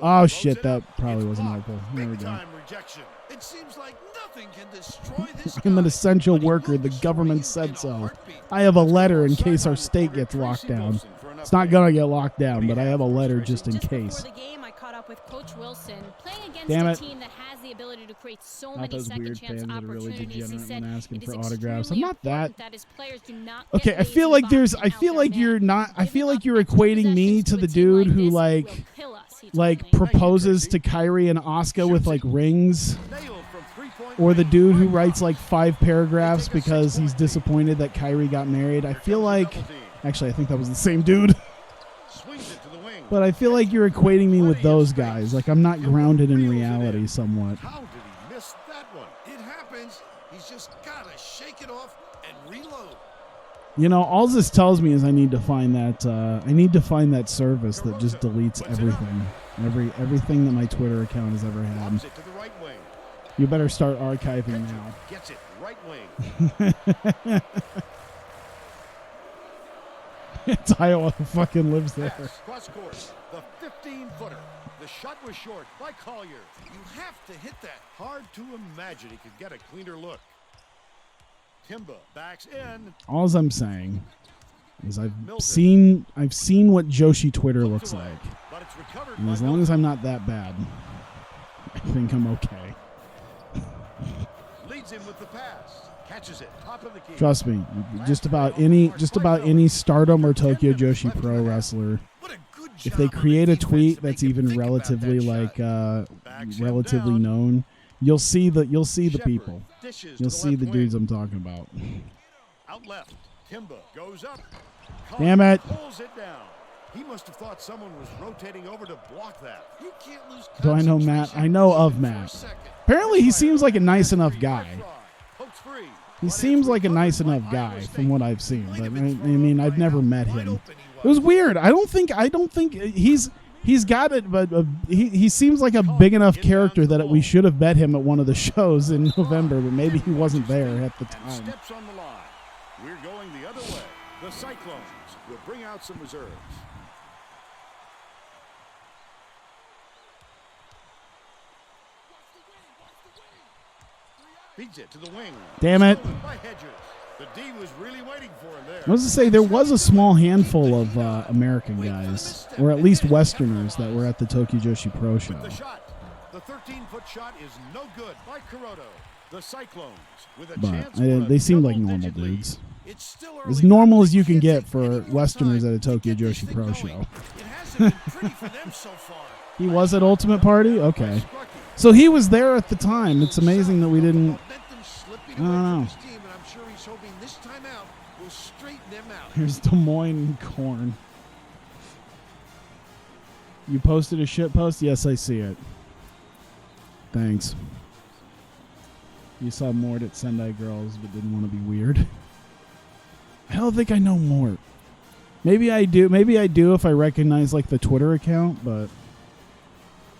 Speaker 1: Oh shit, that probably wasn't helpful. There we go.
Speaker 2: Rejection.
Speaker 4: It seems like nothing can destroy this
Speaker 1: I'm an
Speaker 4: guy,
Speaker 1: essential
Speaker 4: but he
Speaker 1: worker.
Speaker 4: will
Speaker 1: The
Speaker 4: destroy
Speaker 1: government
Speaker 4: you
Speaker 1: said
Speaker 4: in a
Speaker 1: so.
Speaker 4: heartbeat.
Speaker 1: I have a letter in case our state gets locked down. It's not gonna get locked down, but I have a letter just in case.
Speaker 3: Before the game, I caught up with Coach Wilson, playing against
Speaker 1: Damn
Speaker 3: a
Speaker 1: it.
Speaker 3: team that has the ability to create so
Speaker 1: Not
Speaker 3: many
Speaker 1: those
Speaker 3: second
Speaker 1: weird
Speaker 3: chance
Speaker 1: fans that are really
Speaker 3: opportunities. He
Speaker 1: degenerate
Speaker 3: said
Speaker 1: and asking
Speaker 3: it
Speaker 1: for
Speaker 3: is
Speaker 1: autographs. I'm
Speaker 3: extremely
Speaker 1: not that.
Speaker 3: important that his players do not
Speaker 1: Okay,
Speaker 3: get
Speaker 1: I feel
Speaker 3: lazy
Speaker 1: like
Speaker 3: by
Speaker 1: there's.
Speaker 3: being
Speaker 1: I
Speaker 3: out
Speaker 1: feel
Speaker 3: there,
Speaker 1: like you're
Speaker 3: man.
Speaker 1: not. I feel
Speaker 3: Giving
Speaker 1: like you're
Speaker 3: up extra
Speaker 1: equating me
Speaker 3: possessions
Speaker 1: to
Speaker 3: to
Speaker 1: the
Speaker 3: a team
Speaker 1: dude
Speaker 3: like
Speaker 1: who
Speaker 3: this
Speaker 1: like
Speaker 3: will kill us, he told
Speaker 1: like
Speaker 3: me.
Speaker 1: proposes to Kyrie and Asuka with like rings,
Speaker 2: Nailed from three-point
Speaker 1: or the
Speaker 2: range.
Speaker 1: dude who
Speaker 2: Right
Speaker 1: writes like 5 paragraphs
Speaker 2: They take a
Speaker 1: because he's
Speaker 2: 6-point lead.
Speaker 1: disappointed that Kyrie got married. I feel
Speaker 2: comes the
Speaker 1: like.
Speaker 2: double team.
Speaker 1: Actually, I think that was the same dude.
Speaker 2: Swings it to the wing.
Speaker 1: But I feel like you're equating me with those guys. Like I'm not grounded in reality somewhat.
Speaker 2: How did he miss that one?
Speaker 4: It happens. He's just gotta shake it off and reload.
Speaker 1: You know, all this tells me is I need to find that service that just deletes everything. Everything that my Twitter account has ever had.
Speaker 2: Lobs it to the right wing.
Speaker 1: You better start archiving now.
Speaker 2: Gets it right wing.
Speaker 1: It's Iowa who fucking lives there.
Speaker 2: Pass cross court. The 15-footer. The shot was short by Collier.
Speaker 4: You have to hit that.
Speaker 2: Hard to imagine he could get a cleaner look. Timba backs in.
Speaker 1: All I'm saying is I've seen what Joshi Twitter looks like.
Speaker 2: But it's recovered
Speaker 1: And
Speaker 2: by
Speaker 1: as long as I'm not that bad, I think I'm okay.
Speaker 2: leads him with the pass. Catches it. Top of the key.
Speaker 1: Trust me, just about any Stardom or Tokyo Joshi Pro wrestler,
Speaker 4: What a good
Speaker 1: if
Speaker 4: job
Speaker 1: they
Speaker 4: on the
Speaker 1: create a
Speaker 4: defense
Speaker 1: tweet
Speaker 4: to make
Speaker 1: that's
Speaker 4: him
Speaker 1: even
Speaker 4: think about
Speaker 1: relatively
Speaker 4: that
Speaker 1: like
Speaker 4: shot.
Speaker 1: relatively
Speaker 2: down.
Speaker 1: known, you'll see the
Speaker 2: Shepard
Speaker 1: people.
Speaker 2: dishes to
Speaker 1: You'll see the
Speaker 2: left
Speaker 1: dudes
Speaker 2: wing.
Speaker 1: I'm talking about.
Speaker 2: Out left. Timba goes up.
Speaker 1: Damn it.
Speaker 2: Pulls it down. He must have thought someone was rotating over to block that.
Speaker 4: You can't lose
Speaker 1: Do I know Matt?
Speaker 4: concentration
Speaker 1: I know of
Speaker 4: even for a
Speaker 1: Matt.
Speaker 4: second.
Speaker 1: Apparently, he seems like a nice enough guy.
Speaker 2: Pokes free.
Speaker 1: He
Speaker 2: But
Speaker 1: seems
Speaker 2: it's
Speaker 1: like a nice
Speaker 2: recovered
Speaker 1: enough
Speaker 2: by
Speaker 1: guy
Speaker 2: Iowa
Speaker 1: from
Speaker 2: State.
Speaker 1: what I've seen.
Speaker 4: Might
Speaker 1: But
Speaker 4: have
Speaker 1: I
Speaker 4: been thrown
Speaker 1: mean,
Speaker 4: up
Speaker 1: I've
Speaker 4: by
Speaker 1: never
Speaker 4: how
Speaker 1: met
Speaker 4: wide
Speaker 1: him.
Speaker 4: open
Speaker 1: It was weird. I don't think he's got it, but he seems like a big enough character that we should have bet him at one of the shows in November, but maybe he wasn't there at the
Speaker 2: And
Speaker 1: time.
Speaker 2: steps on the line. We're going the other way. The Cyclones will bring out some reserves. Feeds it to the wing.
Speaker 1: Damn it.
Speaker 2: Stolen by Hedges. The D was really waiting for him there.
Speaker 1: I was to say there was a small handful of American guys, or at least Westerners, that were at the Tokyo Joshi Pro Show.
Speaker 2: The shot. The 13-foot shot is no good by Kuroda. The Cyclones with a chance for a
Speaker 1: But they seemed like normal
Speaker 2: double-digit lead.
Speaker 1: dudes.
Speaker 4: It's still
Speaker 1: As
Speaker 4: early.
Speaker 1: normal as you can
Speaker 4: Can't
Speaker 1: get
Speaker 4: take
Speaker 1: for
Speaker 4: any more
Speaker 1: Westerners
Speaker 4: time
Speaker 1: at a Tokyo
Speaker 4: to get this
Speaker 1: Joshi
Speaker 4: thing
Speaker 1: Pro
Speaker 4: going.
Speaker 1: Show.
Speaker 4: It hasn't been pretty for them so far.
Speaker 1: He was at Ultimate Party? Okay. So he was there at the time. It's amazing that we didn't...
Speaker 4: Momentum slipping
Speaker 1: I don't
Speaker 4: away from
Speaker 1: know.
Speaker 4: his team, and I'm sure he's hoping this time out will straighten them out.
Speaker 1: Here's Des Moines corn. You posted a shit post? Yes, I see it. Thanks. You saw Mort at Sendai Girls, but didn't want to be weird. I don't think I know Mort. Maybe I do. Maybe I do if I recognize like the Twitter account, but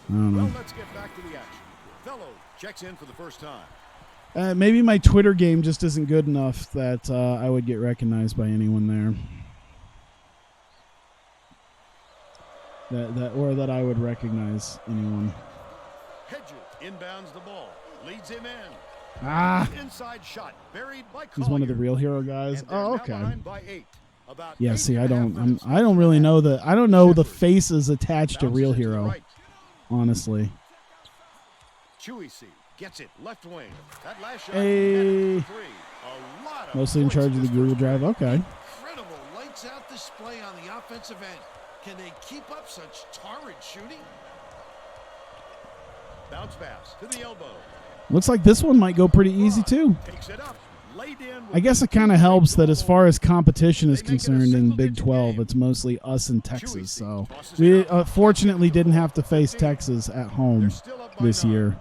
Speaker 1: I don't know.
Speaker 2: Well, let's get back to the action. Fellow checks in for the first time.
Speaker 1: Maybe my Twitter game just isn't good enough that I would get recognized by anyone there. That I would recognize anyone.
Speaker 2: Hedges inbounds the ball, leads him in.
Speaker 1: Ah,
Speaker 2: Inside shot buried by
Speaker 1: he's one of the
Speaker 2: Collier.
Speaker 1: real hero guys.
Speaker 2: And they're
Speaker 1: Oh,
Speaker 2: now
Speaker 1: okay.
Speaker 2: behind by 8. About
Speaker 1: Yeah,
Speaker 2: 8
Speaker 1: see, I
Speaker 2: and a half
Speaker 1: don't
Speaker 2: minutes
Speaker 1: I don't really know the
Speaker 2: Shepard
Speaker 1: faces attached to
Speaker 2: bounces
Speaker 1: Real
Speaker 2: it to the
Speaker 1: Hero,
Speaker 2: right.
Speaker 1: honestly.
Speaker 2: Chewy C gets it left wing. That last shot
Speaker 1: Hey.
Speaker 2: net for 3. A lot of
Speaker 1: Mostly in
Speaker 2: points
Speaker 1: charge of the
Speaker 2: this
Speaker 1: Google
Speaker 2: first
Speaker 1: Drive.
Speaker 2: half.
Speaker 1: Okay.
Speaker 4: Incredible lights out display on the offensive end. Can they keep up such torrid shooting?
Speaker 2: Bounce pass to the elbow.
Speaker 1: Looks like this one might go pretty easy too.
Speaker 2: Takes it up. Laid in with
Speaker 1: I guess
Speaker 2: the
Speaker 1: it kind of helps that as far as competition is
Speaker 2: They make it a
Speaker 1: concerned in Big
Speaker 2: single-digit
Speaker 1: 12,
Speaker 2: game.
Speaker 1: it's mostly us and
Speaker 2: Chewy
Speaker 1: Texas.
Speaker 2: C
Speaker 1: So
Speaker 2: tosses
Speaker 1: we
Speaker 2: it up.
Speaker 1: fortunately didn't have to face Texas at
Speaker 2: They're
Speaker 1: home
Speaker 2: still up by
Speaker 1: this
Speaker 2: 9.
Speaker 1: year.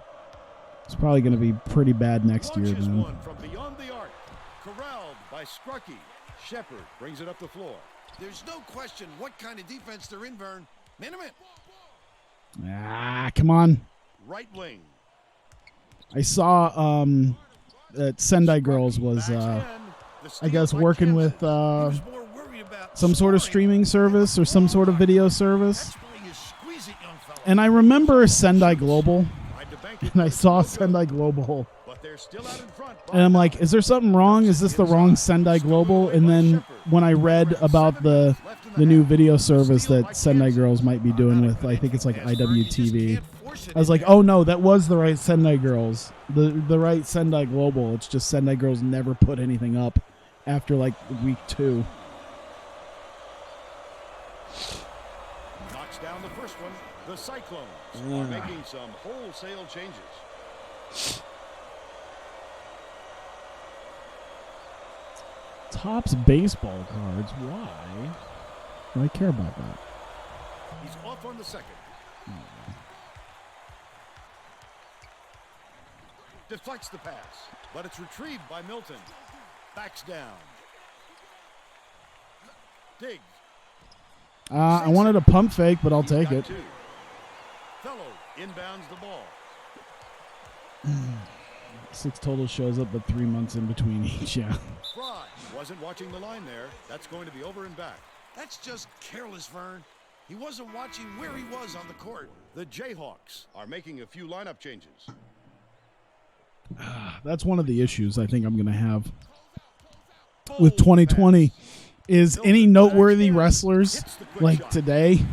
Speaker 1: It's probably going to be pretty bad next year
Speaker 2: Launches
Speaker 1: then.
Speaker 2: one from beyond the arc. Corralled by Scrucky. Shepard brings it up the floor.
Speaker 4: There's no question what kind of defense they're in, Vern. Man,
Speaker 1: Ah, come on.
Speaker 2: Right wing.
Speaker 1: I saw that Sendai Girls was, I guess, working with
Speaker 4: he was more worried about
Speaker 1: some sort of
Speaker 4: scoring.
Speaker 1: streaming service or some sort of video service.
Speaker 4: That's why you squeeze it, young fella.
Speaker 1: And I remember Sendai Global,
Speaker 2: Tried to bank it,
Speaker 1: and I
Speaker 2: but
Speaker 1: saw
Speaker 2: it's no good.
Speaker 1: Sendai Global.
Speaker 2: But they're still out in front.
Speaker 1: And I'm like, is there something wrong? Is this the wrong Sendai Global? And then when I read about the new video service that Sendai Girls might be doing with, I think it's like IWTV, I was like, oh no, that was the right Sendai Girls, the right Sendai Global. It's just Sendai Girls never put anything up after like week 2.
Speaker 2: Knocks down the first one. The Cyclones are making some wholesale changes.
Speaker 1: Topps baseball cards. Why do I care about that?
Speaker 2: He's off on the second. Deflects the pass, but it's retrieved by Milton. Backs down. Diggs.
Speaker 1: I wanted a pump fake, but I'll
Speaker 2: He's
Speaker 1: take
Speaker 2: got
Speaker 1: it.
Speaker 2: 2. Fellow inbounds the ball.
Speaker 1: 6 total shows up, but 3 months in between each. Yeah.
Speaker 2: Fry wasn't watching the line there. That's going to be over and back.
Speaker 4: That's just careless, Vern. He wasn't watching where he was on the court.
Speaker 2: The Jayhawks are making a few lineup changes.
Speaker 1: That's one of the issues I think I'm going to have with 2020 is any noteworthy wrestlers like today
Speaker 2: They're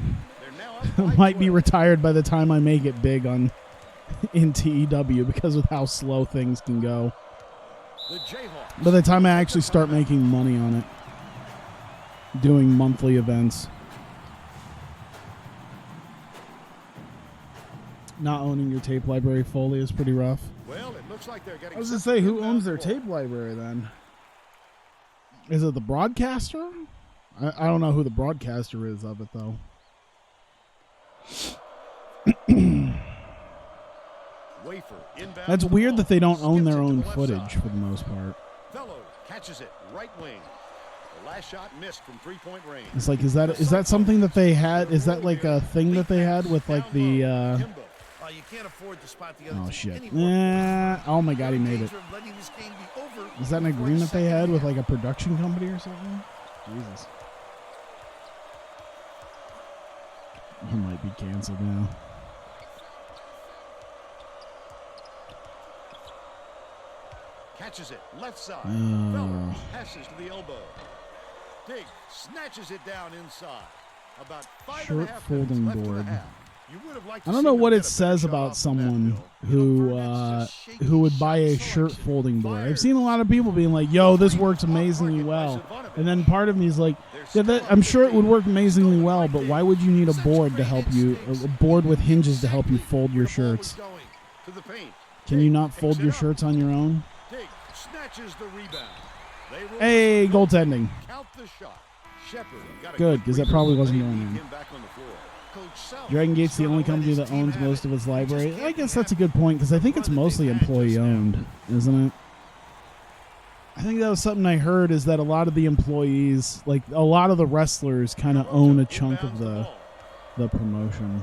Speaker 2: now up by
Speaker 1: might be
Speaker 2: 12.
Speaker 1: retired by the time I make it big in TEW because of how slow things can go.
Speaker 2: The Jayhawks.
Speaker 1: By the time I actually start making money on it, doing monthly events. Not owning your tape library fully is pretty rough.
Speaker 2: Well, it looks like they're getting.
Speaker 1: I was going to
Speaker 2: set
Speaker 1: say,
Speaker 2: to
Speaker 1: who
Speaker 2: inbound
Speaker 1: owns their
Speaker 2: the ball.
Speaker 1: tape library then? Is it the broadcaster? I don't know who the broadcaster is of it, though.
Speaker 2: Wafer inbounds
Speaker 1: That's
Speaker 2: the
Speaker 1: weird
Speaker 2: ball.
Speaker 1: that they don't own
Speaker 2: Skips
Speaker 1: their
Speaker 2: it to
Speaker 1: own
Speaker 2: the left
Speaker 1: footage
Speaker 2: side.
Speaker 1: for the most part.
Speaker 2: Fellow catches it right wing. The last shot missed from 3-point range.
Speaker 1: It's like, is that something that they had? Is that like a thing that they had with like the?
Speaker 2: Kimbo.
Speaker 4: You can't afford to spot the other
Speaker 1: Oh
Speaker 4: team
Speaker 1: shit!
Speaker 4: anymore.
Speaker 1: Oh my god, he made it.
Speaker 4: Danger of letting this game be over
Speaker 1: Is that an
Speaker 4: before the
Speaker 1: agreement they
Speaker 4: second
Speaker 1: had with
Speaker 4: half.
Speaker 1: like a production company or something? Jesus. He might be canceled now.
Speaker 2: catches it, left side.
Speaker 1: Oh.
Speaker 2: Feller passes to the elbow. Dig snatches it down inside. About 5.5
Speaker 1: Short
Speaker 2: minutes
Speaker 1: folding
Speaker 2: left in the
Speaker 1: board.
Speaker 2: half. You would have liked to
Speaker 1: I don't
Speaker 2: see
Speaker 1: know
Speaker 2: them
Speaker 1: what
Speaker 2: get
Speaker 1: it
Speaker 2: a better
Speaker 1: says
Speaker 2: shot
Speaker 1: about
Speaker 2: off the
Speaker 1: someone
Speaker 2: bat, Bill.
Speaker 1: who would buy a shirt folding board. I've seen a lot of people being like, "Yo, this works amazingly well," and then part of me is like, "Yeah, I'm sure it would work amazingly well, but why would you need a board to help you? A board with hinges to help you fold your shirts?
Speaker 2: To the paint.
Speaker 1: Can you not fold your shirts on your own?"
Speaker 2: Dig snatches the rebound. They roll
Speaker 1: Hey, goaltending.
Speaker 2: count the shot. Shepard got a
Speaker 1: Good, 'cause that
Speaker 2: free
Speaker 1: probably
Speaker 2: throw
Speaker 1: wasn't
Speaker 2: lead
Speaker 1: going
Speaker 2: to
Speaker 1: in.
Speaker 2: get him back on the floor.
Speaker 4: Coach Self
Speaker 1: Dragon Gate's the
Speaker 4: is
Speaker 1: only
Speaker 4: gonna let
Speaker 1: company
Speaker 4: his
Speaker 1: that
Speaker 4: team
Speaker 1: owns
Speaker 4: have
Speaker 1: most
Speaker 4: it.
Speaker 1: of its
Speaker 4: He just
Speaker 1: library.
Speaker 4: can't
Speaker 1: I guess
Speaker 4: have
Speaker 1: that's a good point because I think it's
Speaker 4: run that they
Speaker 1: mostly
Speaker 4: had just
Speaker 1: employee
Speaker 4: now.
Speaker 1: owned, isn't it? I think that was something I heard is that a lot of the employees, like a lot of the wrestlers, kind of own a chunk of the promotion.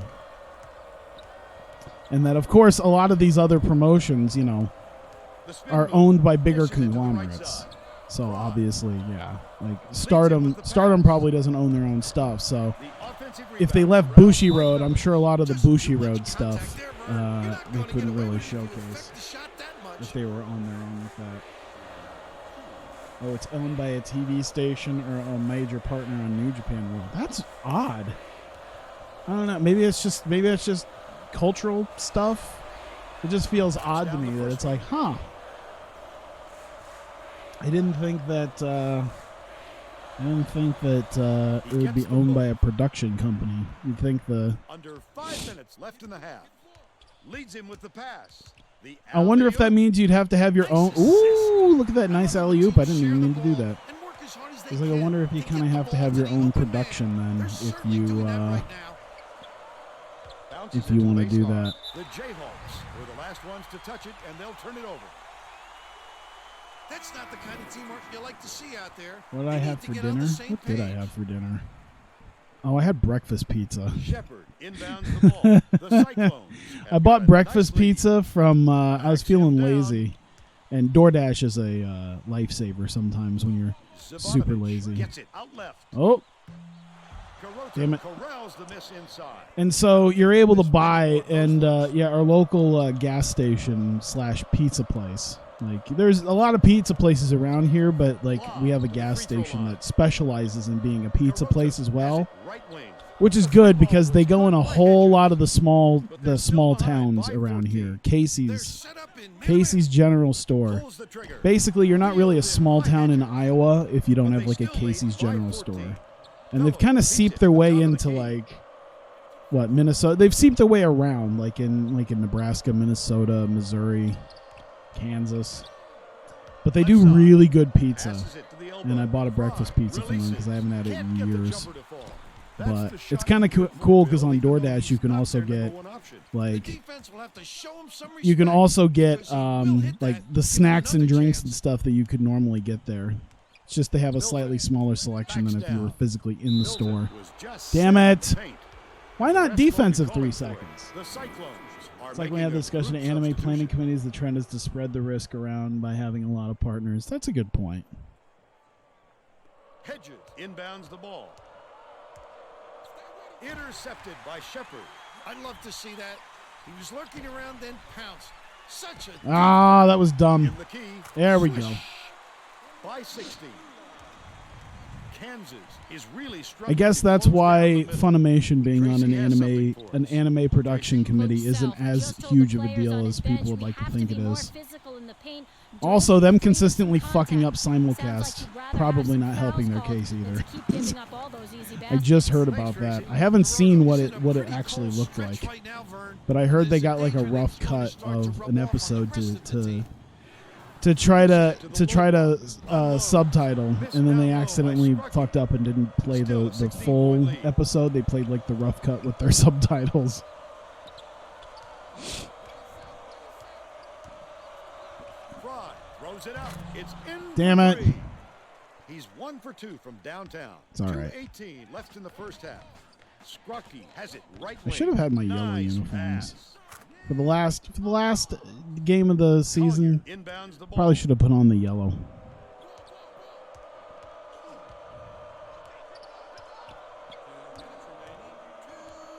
Speaker 1: And that, of course, a lot of these other promotions, you know, are owned by bigger conglomerates. So obviously, yeah, like Stardom probably doesn't own their own stuff. So if they left Bushiroad, I'm sure a lot of the Bushiroad stuff they couldn't really showcase if they were on their own with that. Oh, it's owned by a TV station or a major partner on New Japan World. That's odd. I don't know. Maybe it's just cultural stuff. It just feels odd to me that it's like, huh. I didn't think that it would be owned by a production company. You'd think
Speaker 2: Under 5 minutes left in the half. Leads him with the pass.
Speaker 1: I wonder if that means you'd have to have your own. Ooh, look at that nice alley-oop. I didn't even mean to do that. Because I wonder if you kind of have to have your own production then if you want to do that.
Speaker 2: The Jayhawks were the last ones to touch it, and they'll turn it over.
Speaker 4: That's not the kind of teamwork you like to see out there.
Speaker 1: What did I
Speaker 4: They
Speaker 1: have
Speaker 4: need to
Speaker 1: for
Speaker 4: get on
Speaker 1: dinner?
Speaker 4: the same
Speaker 1: What did I
Speaker 4: page.
Speaker 1: have for dinner? Oh, I had breakfast pizza.
Speaker 2: Shepard inbounds the ball. The Cyclones.
Speaker 1: I bought breakfast pizza from, I was feeling lazy. And DoorDash is a lifesaver sometimes when you're super lazy.
Speaker 2: Gets it out left.
Speaker 1: Oh,
Speaker 2: Carota
Speaker 1: damn it.
Speaker 2: corrals the miss inside.
Speaker 1: And so you're able to buy, and our local gas station / pizza place. Like, there's a lot of pizza places around here, but like we have a gas station that specializes in being a pizza place as well,
Speaker 2: Right wing.
Speaker 1: which is good because they go in a whole lot of the small towns around here. Casey's General Store.
Speaker 2: Pulls the trigger.
Speaker 1: Basically, you're not really a small town in Iowa if you don't have like a Casey's General Store. And they've kind of seeped their way into like Minnesota. They've seeped their way around like in Nebraska, Minnesota, Missouri, Kansas. But they do really good pizza.
Speaker 2: Passes it to the elbow.
Speaker 1: And I bought a breakfast pizza from them
Speaker 2: Releases.
Speaker 1: because I haven't had it
Speaker 2: Can't
Speaker 1: in
Speaker 2: get the
Speaker 1: years.
Speaker 2: jumper to fall. That's
Speaker 1: But
Speaker 2: the
Speaker 1: it's
Speaker 2: shot
Speaker 1: kind of
Speaker 2: for
Speaker 1: cool because on
Speaker 2: Bill, even though
Speaker 1: DoorDash you can
Speaker 2: he's
Speaker 1: also
Speaker 2: not their
Speaker 1: get
Speaker 2: number one option.
Speaker 1: like
Speaker 4: Defense will have to show him some
Speaker 1: you can
Speaker 4: respect.
Speaker 1: also get
Speaker 4: Because he will hit
Speaker 1: like
Speaker 4: that.
Speaker 1: the
Speaker 4: Give him
Speaker 1: snacks and
Speaker 4: another
Speaker 1: drinks
Speaker 4: chance.
Speaker 1: and stuff that you could normally get there. It's just they have a slightly smaller selection than if you were physically in the store.
Speaker 2: Was just
Speaker 1: Damn
Speaker 2: set
Speaker 1: it.
Speaker 2: in the paint.
Speaker 1: Why not
Speaker 2: Rest
Speaker 1: defensive
Speaker 2: going
Speaker 1: 3
Speaker 2: for it.
Speaker 1: seconds?
Speaker 2: The Cyclones are
Speaker 1: It's like we
Speaker 2: making
Speaker 1: had the
Speaker 2: a
Speaker 1: discussion
Speaker 2: group
Speaker 1: of anime planning
Speaker 2: substitution.
Speaker 1: committees. The trend is to spread the risk around by having a lot of partners. That's a good point.
Speaker 2: Hedges inbounds the ball. Intercepted by Shepard.
Speaker 4: I'd love to see that. He was lurking around, then pounced. Such a
Speaker 1: Ah, that was dumb.
Speaker 2: In the key.
Speaker 1: There we
Speaker 2: Swish.
Speaker 1: go.
Speaker 2: By 60. Kansas is really
Speaker 1: I
Speaker 2: struggling.
Speaker 1: guess
Speaker 2: to
Speaker 1: that's
Speaker 2: close down
Speaker 1: why
Speaker 2: the middle.
Speaker 1: Funimation being on
Speaker 2: Tracy has something for us.
Speaker 1: anime production committee
Speaker 3: Coach
Speaker 1: isn't
Speaker 3: Self
Speaker 1: as
Speaker 3: just told the
Speaker 1: huge of a
Speaker 3: players
Speaker 1: deal
Speaker 3: on
Speaker 1: as
Speaker 3: his
Speaker 1: people
Speaker 3: bench,
Speaker 1: would
Speaker 3: "We
Speaker 1: like to
Speaker 3: have
Speaker 1: think
Speaker 3: be
Speaker 1: it
Speaker 3: more
Speaker 1: is.
Speaker 3: physical in the paint.
Speaker 1: Also,
Speaker 3: Don't
Speaker 1: them
Speaker 3: create
Speaker 1: consistently
Speaker 3: contact."
Speaker 1: fucking up
Speaker 3: Sounds like
Speaker 1: simulcast
Speaker 3: you'd rather
Speaker 1: probably
Speaker 3: have
Speaker 1: not
Speaker 3: some
Speaker 1: helping their
Speaker 3: fouls called
Speaker 1: case
Speaker 3: than to
Speaker 1: either.
Speaker 3: keep giving up all those easy
Speaker 1: I just heard
Speaker 2: Thanks,
Speaker 1: about that.
Speaker 2: Tracy.
Speaker 1: I haven't seen what
Speaker 4: He's in a
Speaker 1: it
Speaker 4: pretty
Speaker 1: actually
Speaker 4: close
Speaker 1: looked
Speaker 4: stretch
Speaker 1: like,
Speaker 4: right now, Vern.
Speaker 1: but I heard they
Speaker 4: There's
Speaker 1: got like a
Speaker 4: danger
Speaker 1: rough
Speaker 4: that's gonna
Speaker 1: cut
Speaker 4: start to
Speaker 1: of
Speaker 4: rub
Speaker 1: an
Speaker 4: off on the
Speaker 1: episode
Speaker 4: rest of the team.
Speaker 1: to try to subtitle, and then they accidentally fucked up and didn't play the full episode. They played like the rough cut with their subtitles.
Speaker 2: Fry throws it up. It's in.
Speaker 1: Damn
Speaker 2: for
Speaker 1: it.
Speaker 2: three. He's 1 for 2 from downtown.
Speaker 1: It's all right.
Speaker 2: 2:18 left in the first half. Scrocky has it right
Speaker 1: I
Speaker 2: wing.
Speaker 1: should have had my yellow
Speaker 2: Nice
Speaker 1: uniforms.
Speaker 2: pass.
Speaker 1: For the last game of the season,
Speaker 2: Collier inbounds the ball.
Speaker 1: probably should have put on the yellow.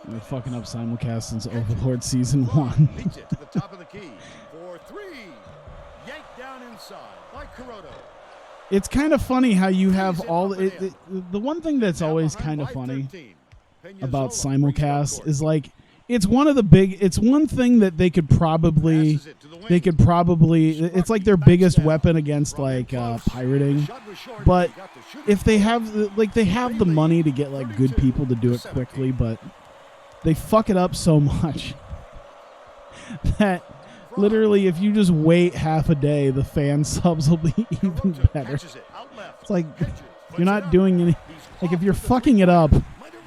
Speaker 1: They're fucking up simulcast since Overlord Season 1.
Speaker 2: Beats it to the top of the key for 3. Yanked down inside by Kuroda.
Speaker 1: It's kind of funny how you have all... the one thing that's always kind of funny about simulcast is like... It's one thing that they could probably... It's like their biggest weapon against like pirating. But if they have the money to get like good people to do it quickly, but they fuck it up so much that literally if you just wait half a day, the fan subs will be even better. It's like you're not doing any... Like if you're fucking it up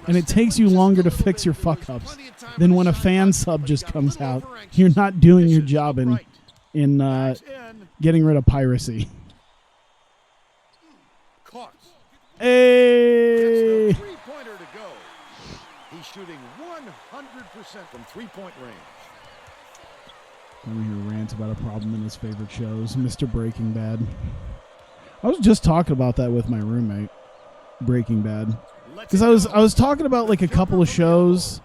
Speaker 1: and it takes you longer to fix your fuck ups than when a fan sub just comes out, you're not doing your job in getting rid of piracy. Hey!
Speaker 2: Three-pointer to go. He's shooting 100% from three-point range.
Speaker 1: Over here rants about a problem in his favorite shows, Mr. Breaking Bad. I was just talking about that with my roommate, Breaking Bad, because I was talking about like a couple of shows,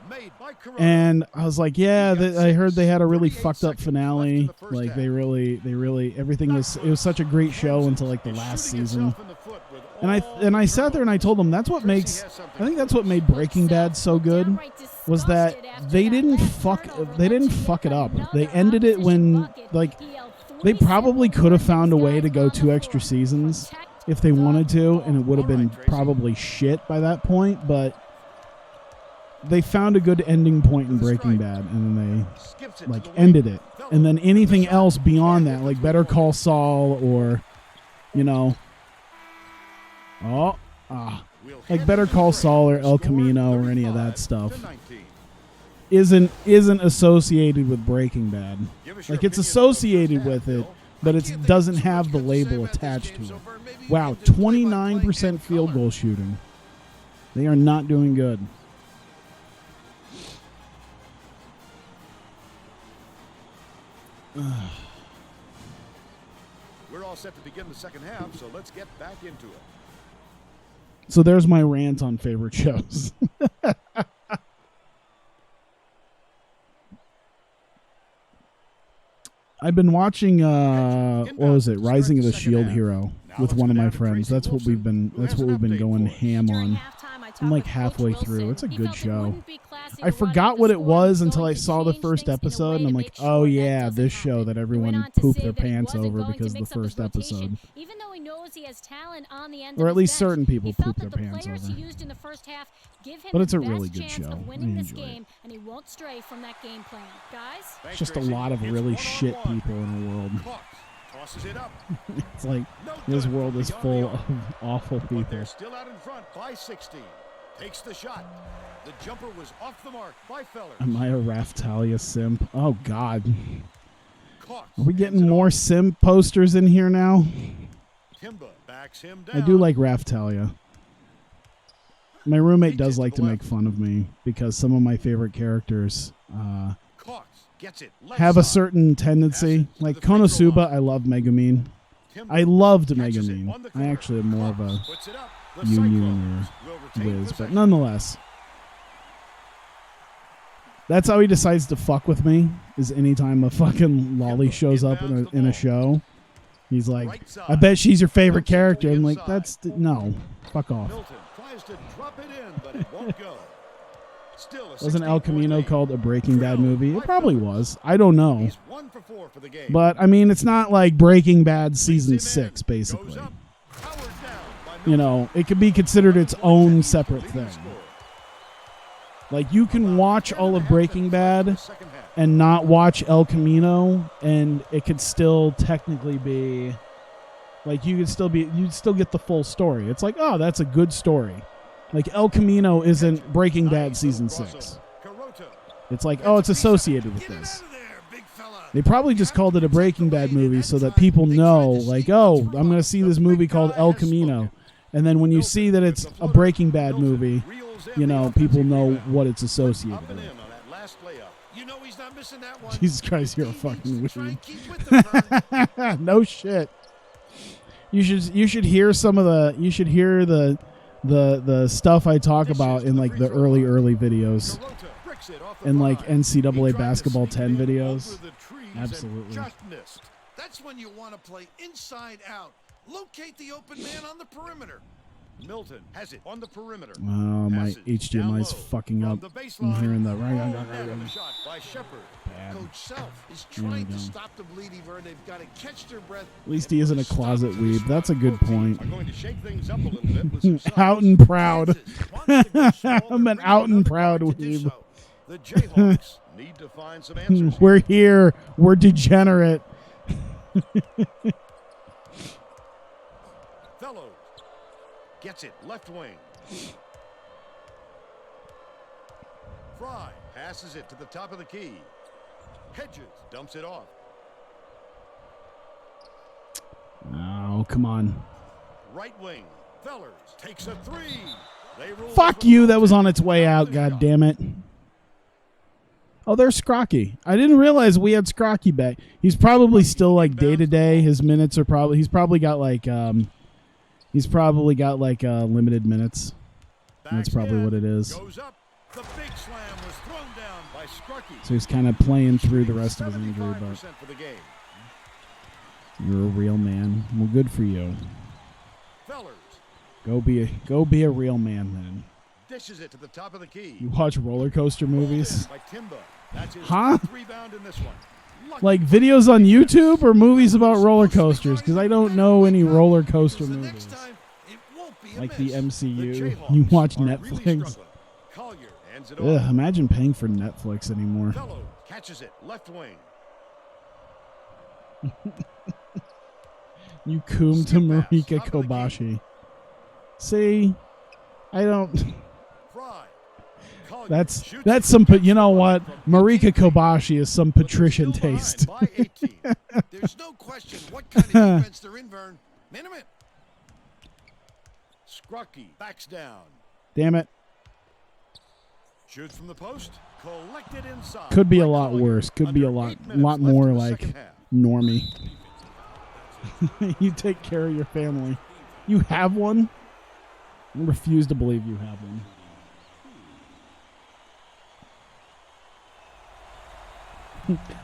Speaker 1: and I was like, yeah, I heard they had a really fucked up finale. Like they really everything it was such a great show until like the last season. And I sat there and I told them I think that's what made Breaking Bad so good, was that they didn't fuck it up. They ended it when like they probably could have found a way to go 2 extra seasons if they wanted to, and it would have been probably shit by that point, but they found a good ending point in Breaking Bad, and then they like ended it. And then anything else beyond that, like Better Call Saul or like Better Call Saul or El Camino or any of that stuff isn't associated with Breaking Bad. Like it's associated with it, but it doesn't have the label attached to it. Wow, 29% field goal shooting. They are not doing good.
Speaker 2: We're all set to begin the second half, so let's get back into it.
Speaker 1: So there's my rant on favorite shows. I've been watching what was it? Rising of the Shield Hero with one of my friends. That's what we've been going ham on. I'm like halfway through. It's a good show. I forgot what it was until I saw the first episode, and I'm like, oh yeah, this show that everyone pooped their pants over because of the first episode.
Speaker 3: Even though he knows he has talent on the end
Speaker 1: or
Speaker 3: of
Speaker 1: at least
Speaker 3: his bench,
Speaker 1: certain people
Speaker 3: he felt
Speaker 1: poop their
Speaker 3: that the
Speaker 1: pants
Speaker 3: players
Speaker 1: over.
Speaker 3: he used in the first half give him
Speaker 1: But it's a
Speaker 3: his
Speaker 1: really
Speaker 3: best
Speaker 1: good
Speaker 3: chance
Speaker 1: show.
Speaker 3: of
Speaker 1: I
Speaker 3: winning this
Speaker 1: enjoy it.
Speaker 3: game, and he won't stray from that game plan. Guys,
Speaker 1: It's just a lot of really shit people in the world.
Speaker 2: Tosses it up.
Speaker 1: It's like this world is full of awful
Speaker 2: But
Speaker 1: people.
Speaker 2: they're still out in front by 16. Takes the shot. The jumper was off the mark by Feller.
Speaker 1: Am I a Raftalia simp? Oh God.
Speaker 2: Caught.
Speaker 1: Are we getting more simp posters in here now?
Speaker 2: Timba backs him down.
Speaker 1: I do like Raftalia. My roommate does like to make fun of me because some of my favorite characters
Speaker 2: Caught. Gets it.
Speaker 1: have a certain tendency. Like Konosuba, I love Megumin. I loved Megumin. I actually am more of a Union or Wiz, but nonetheless. That's how he decides to fuck with me, is anytime a fucking lolly shows up in a show. He's like, I bet she's your favorite character. I'm like, no, fuck off.
Speaker 2: Milton tries to drop it in, but it won't go. Still a
Speaker 1: Wasn't El
Speaker 2: 16-point
Speaker 1: Camino
Speaker 2: lead.
Speaker 1: called a Breaking Bad movie? It probably was. I don't know.
Speaker 2: He's 1 for 4 for the game.
Speaker 1: But, I mean, it's not like Breaking Bad Season 6, basically.
Speaker 2: Goes up. Powered down by Milton.
Speaker 1: It could be considered its own separate thing. Like, you can watch all of Breaking Bad and not watch El Camino, and it could still technically be, like, you'd still get the full story. It's like, oh, that's a good story. Like, El Camino isn't Breaking Bad Season 6. It's like, oh, it's associated with this. They probably just called it a Breaking Bad movie so that people know, like, oh, I'm going to see this movie called El Camino. And then when you see that it's a Breaking Bad movie, people know what it's associated with.
Speaker 4: You know he's not missing that one.
Speaker 1: Jesus Christ, you're a fucking weird. No shit. You should hear some of the the stuff I talk about in like the early videos.
Speaker 2: Takes it off the
Speaker 1: and like
Speaker 2: fly.
Speaker 1: NCAA
Speaker 2: He tried to
Speaker 1: basketball
Speaker 2: sneak
Speaker 1: 10
Speaker 2: it in
Speaker 1: videos.
Speaker 2: over the trees and
Speaker 1: Absolutely.
Speaker 2: just missed.
Speaker 4: That's when you want to play inside out. Locate the open man on the perimeter.
Speaker 2: Milton has it on the perimeter.
Speaker 1: Oh, my
Speaker 2: Passes
Speaker 1: HDMI is
Speaker 2: down low.
Speaker 1: fucking
Speaker 2: From
Speaker 1: up.
Speaker 2: the
Speaker 1: I'm
Speaker 2: baseline.
Speaker 1: hearing the
Speaker 2: The shot by Shepard.
Speaker 1: bad.
Speaker 4: Coach Self is
Speaker 1: There we
Speaker 4: trying
Speaker 1: go.
Speaker 4: to stop the bleeding Vern. They've got to catch their breath.
Speaker 1: At least
Speaker 4: and
Speaker 1: he
Speaker 4: put
Speaker 1: isn't a
Speaker 4: stop
Speaker 1: closet
Speaker 4: to this
Speaker 1: weeb. That's a
Speaker 4: run.
Speaker 1: good
Speaker 2: Both
Speaker 1: point.
Speaker 2: teams are going to shake things up a little bit with some subs.
Speaker 1: Out and proud.
Speaker 4: Kansas wants to go small.
Speaker 1: I'm
Speaker 4: They're
Speaker 1: an
Speaker 4: bringing
Speaker 1: out and
Speaker 4: another
Speaker 1: proud
Speaker 4: guard to do
Speaker 1: weeb.
Speaker 4: so.
Speaker 2: The Jayhawks need to find some answers.
Speaker 1: We're here. We're degenerate.
Speaker 2: Fellows gets it left wing. Fry passes it to the top of the key. Hedges dumps it off.
Speaker 1: Oh, come on.
Speaker 2: Right wing. Fellers takes a three. They roll
Speaker 1: Fuck
Speaker 2: over
Speaker 1: you.
Speaker 2: the
Speaker 1: That was on its
Speaker 2: goal.
Speaker 1: way out. God damn it. Oh, there's Scrocky. I didn't realize we had Scrocky back. He's probably still like day to day. His minutes are probably he's probably got like limited minutes. That's probably what it is.
Speaker 2: Goes up. The big slam was thrown down by Scrucky.
Speaker 1: So he's kind of playing through the rest of his injury, but
Speaker 2: 75% for the game.
Speaker 1: you're a real man. Well, good for you.
Speaker 2: Fellers
Speaker 1: Go be a real man then.
Speaker 2: dishes it to the top of the key.
Speaker 1: You watch roller coaster movies?
Speaker 2: By Timba. That's his
Speaker 1: Huh?
Speaker 2: fifth rebound in this one. Lucky
Speaker 1: Like videos on YouTube or movies about roller coasters? Because I don't know any roller coaster
Speaker 4: The next
Speaker 1: movies.
Speaker 4: time, it won't be a
Speaker 1: Like the
Speaker 4: miss.
Speaker 2: the
Speaker 1: MCU.
Speaker 2: Jayhawks
Speaker 1: You watch
Speaker 2: are really
Speaker 1: Netflix.
Speaker 2: struggling. Collier ends it
Speaker 1: Ugh,
Speaker 2: off.
Speaker 1: imagine paying for Netflix anymore.
Speaker 2: Fellow catches it left wing.
Speaker 1: You coom to
Speaker 2: Skip pass,
Speaker 1: Marika
Speaker 2: top of the key.
Speaker 1: Kobashi. See, I don't.
Speaker 2: Fry. Collier
Speaker 1: That's
Speaker 2: shoots
Speaker 1: that's
Speaker 2: it
Speaker 1: some.
Speaker 2: against
Speaker 1: You know
Speaker 2: the
Speaker 1: what?
Speaker 2: line.
Speaker 1: Marika Kobashi is some
Speaker 2: But they're
Speaker 1: patrician
Speaker 2: still behind
Speaker 1: taste.
Speaker 2: by 18.
Speaker 4: There's no question what kind of defense they're in, Vern. Minute.
Speaker 2: Scrucky backs down.
Speaker 1: Damn it!
Speaker 2: Shoots from the post. Collected inside.
Speaker 1: Could be
Speaker 2: by
Speaker 1: a lot
Speaker 2: Collier.
Speaker 1: worse. Could be a
Speaker 2: Under
Speaker 1: lot
Speaker 2: 8 minutes left
Speaker 1: more
Speaker 2: in the
Speaker 1: like
Speaker 2: second half.
Speaker 1: normie. You take care of your family. You have one? I refuse to believe you have one.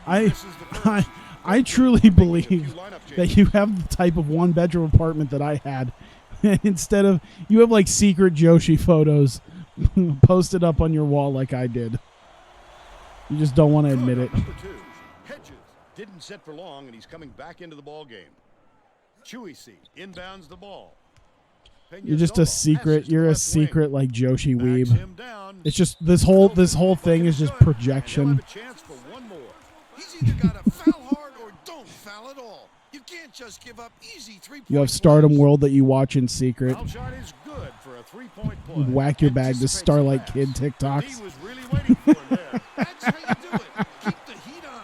Speaker 1: I truly believe that you have the type of one-bedroom apartment that I had. Instead of, you have like secret Joshi photos posted up on your wall like I did. You just don't want to admit it.
Speaker 2: Number 2. Hedges didn't sit for long, and he's coming back into the ball game. Chewy inbounds the ball.
Speaker 1: You're just a secret. You're a secret like Joshi
Speaker 2: Backs
Speaker 1: weeb.
Speaker 2: him down.
Speaker 1: It's just this whole thing is just projection.
Speaker 2: And they'll have a chance for one more.
Speaker 4: He's either got to foul hard or don't foul at all. You can't just give up easy three-point
Speaker 1: You have Stardom
Speaker 4: plays.
Speaker 1: World that you watch in secret.
Speaker 2: Foul shot is good for a three-point play.
Speaker 1: Whack your bag to
Speaker 2: Anticipates
Speaker 1: Starlight
Speaker 2: the
Speaker 1: Kid
Speaker 2: pass.
Speaker 1: TikToks.
Speaker 2: He was really waiting for him there.
Speaker 4: That's how you do it. Keep the heat on.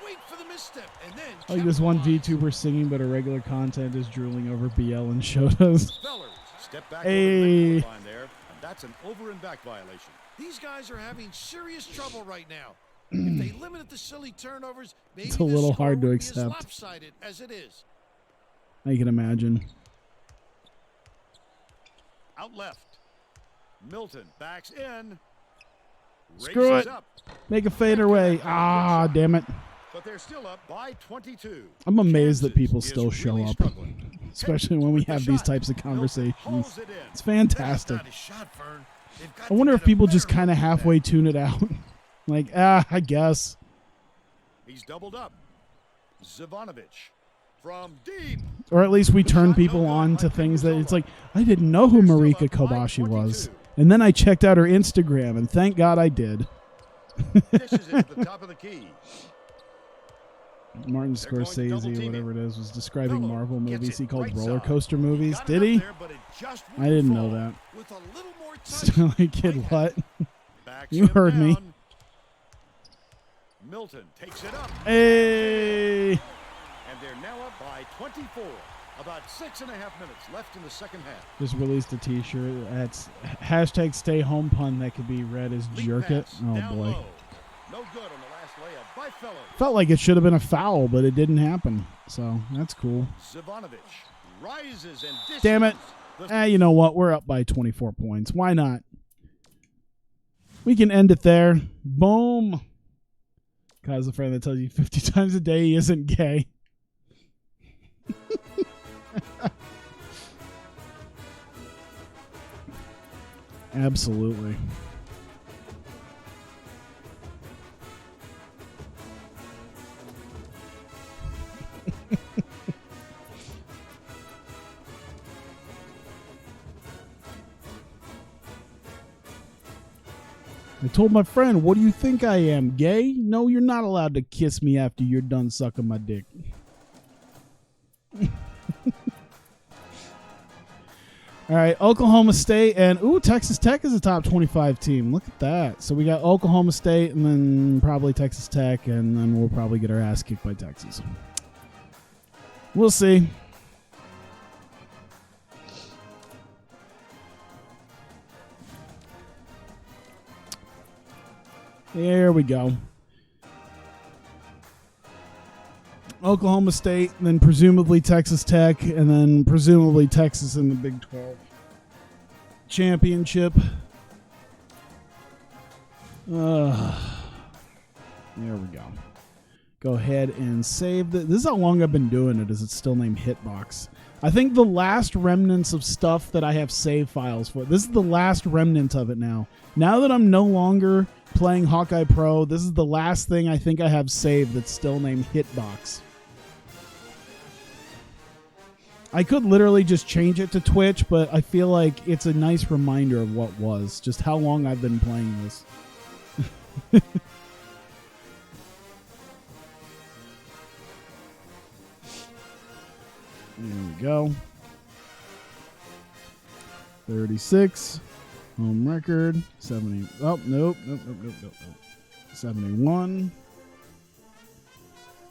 Speaker 4: Wait for the misstep and then
Speaker 1: Like this one
Speaker 4: capitalize.
Speaker 1: VTuber singing, but her regular content is drooling over BL and Shotas.
Speaker 2: Fellers step back
Speaker 1: Hey.
Speaker 2: over the midcourt line there, and that's an over and back violation.
Speaker 4: These guys are having serious trouble right now. If they limited the silly turnovers, maybe
Speaker 1: It's a little
Speaker 4: this score
Speaker 1: hard to
Speaker 4: wouldn't be as
Speaker 1: accept.
Speaker 4: lopsided as it is.
Speaker 1: I can imagine.
Speaker 2: Out left. Milton backs in.
Speaker 1: Screw
Speaker 2: Raises
Speaker 1: it.
Speaker 2: Up,
Speaker 1: Make a fadeaway. Ah, damn it.
Speaker 2: but they're still up by 22.
Speaker 1: I'm amazed that
Speaker 2: Kansas
Speaker 1: people
Speaker 2: is
Speaker 1: still show
Speaker 2: really
Speaker 1: up,
Speaker 2: struggling.
Speaker 1: especially when we
Speaker 2: With the
Speaker 1: have these
Speaker 2: shot.
Speaker 1: types of
Speaker 2: Milton
Speaker 1: conversations.
Speaker 2: hauls it in.
Speaker 1: It's fantastic.
Speaker 4: That's not a shot, Vern. They've got
Speaker 1: I
Speaker 4: to
Speaker 1: wonder
Speaker 4: get
Speaker 1: if
Speaker 4: a
Speaker 1: people just
Speaker 4: better
Speaker 1: kind of
Speaker 4: look at
Speaker 1: halfway
Speaker 4: that.
Speaker 1: tune it out. Like, I guess.
Speaker 2: He's doubled up. Zivanovic from deep.
Speaker 1: Or at least we turn people on to things that it's like, I didn't know who
Speaker 2: They're
Speaker 1: Marika
Speaker 2: still up by
Speaker 1: Kobashi was.
Speaker 2: 22.
Speaker 1: And then I checked out her Instagram, and thank God I did.
Speaker 2: Dishes it to the top of the key.
Speaker 1: Martin
Speaker 2: They're going to double
Speaker 1: Scorsese,
Speaker 2: team
Speaker 1: whatever
Speaker 2: it.
Speaker 1: it is, was describing
Speaker 2: Fellow
Speaker 1: Marvel
Speaker 2: gets
Speaker 1: movies
Speaker 2: it
Speaker 1: he called
Speaker 2: right
Speaker 1: roller
Speaker 2: side.
Speaker 1: coaster movies.
Speaker 2: Got it
Speaker 1: Did
Speaker 2: up
Speaker 1: he?
Speaker 2: there, but it just
Speaker 1: I
Speaker 2: wouldn't
Speaker 1: didn't know
Speaker 2: fall.
Speaker 1: that.
Speaker 4: With a little more touch.
Speaker 1: Starlight Kid, what?
Speaker 2: Backs
Speaker 1: You
Speaker 2: him
Speaker 1: heard me.
Speaker 2: down. Milton takes it up.
Speaker 1: Hey!
Speaker 2: And they're now up by 24. About 6.5 minutes left in the second half.
Speaker 1: Just released a t-shirt. That's hashtag stay home pun that could be read as
Speaker 2: Lead
Speaker 1: jerk it.
Speaker 2: pass
Speaker 1: Oh
Speaker 2: down
Speaker 1: boy.
Speaker 2: low. No good on the last layup by Fellows.
Speaker 1: Felt like it should have been a foul, but it didn't happen. So that's cool.
Speaker 2: Zivanovic rises and dishes.
Speaker 1: Damn it.
Speaker 2: The
Speaker 1: You know what? We're up by 24 points. Why not? we can end it there. Boom. Kyle's a friend that tells you 50 times a day he isn't gay. Absolutely. I told my friend, what do you think I am, gay? No, you're not allowed to kiss me after you're done sucking my dick. All right, Oklahoma State and, Texas Tech is a top 25 team. Look at that. So we got Oklahoma State and then probably Texas Tech, and then we'll probably get our ass kicked by Texas. We'll see. There we go. Oklahoma State, then presumably Texas Tech, and then presumably Texas in the Big 12 championship. There we go. Go ahead and save this. This is how long I've been doing it. Is it still named Hitbox? I think the last remnants of stuff that I have save files for. This is the last remnant of it now. Now that I'm no longer playing Hawkeye Pro, this is the last thing I think I have saved that's still named Hitbox. I could literally just change it to Twitch, but I feel like it's a nice reminder of what was, just how long I've been playing this. There we go. 36. Home record. 70. Oh, nope. 71.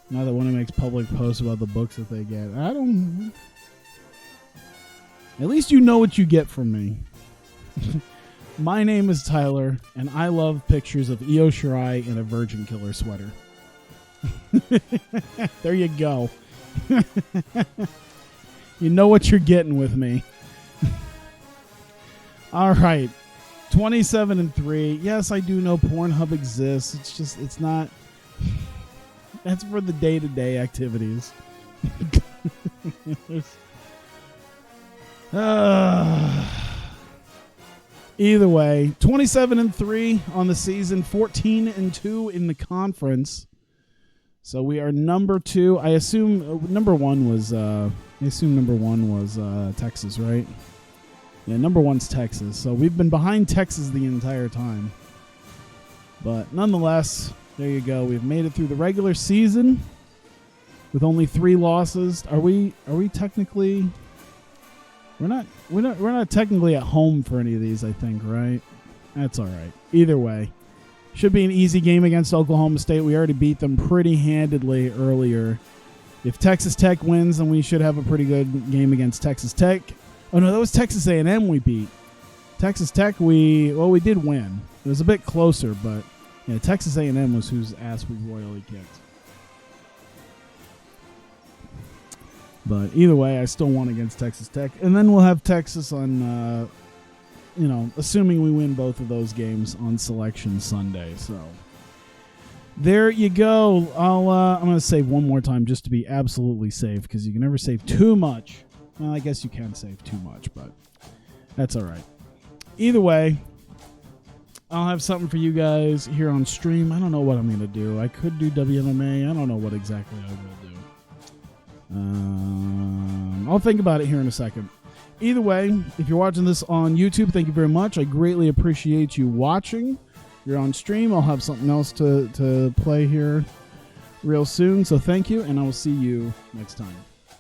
Speaker 1: Now that one makes public posts about the books that they get. I don't... At least you know what you get from me. My name is Tyler, and I love pictures of Io Shirai in a Virgin Killer sweater. There you go. You know what you're getting with me. All right. 27-3. Yes, I do know Pornhub exists. It's just, it's not. That's for the day-to-day activities. Either way, 27-3 on the season, 14-2 in the conference. So we are number 2. I assume number 1 was. Texas, right? Yeah, number 1's Texas. So we've been behind Texas the entire time. But nonetheless, there you go. We've made it through the regular season with only 3 losses. Are we technically? We're not technically at home for any of these, I think, right? That's all right. Either way, should be an easy game against Oklahoma State. We already beat them pretty handedly earlier. If Texas Tech wins, then we should have a pretty good game against Texas Tech. Oh no, that was Texas A&M we beat. Texas Tech, we did win. It was a bit closer, but yeah, Texas A&M was whose ass we royally kicked. But either way, I still won against Texas Tech. And then we'll have Texas on, assuming we win both of those games on Selection Sunday. So there you go. I'm going to save one more time just to be absolutely safe, because you can never save too much. Well, I guess you can save too much, but that's all right. Either way, I'll have something for you guys here on stream. I don't know what I'm going to do. I could do WMMA. I don't know what exactly I will do. I'll think about it here in a second. Either way, if you're watching this on YouTube, thank you very much. I greatly appreciate you watching. If you're on stream, I'll have something else to play here real soon. So thank you, and I will see you next time.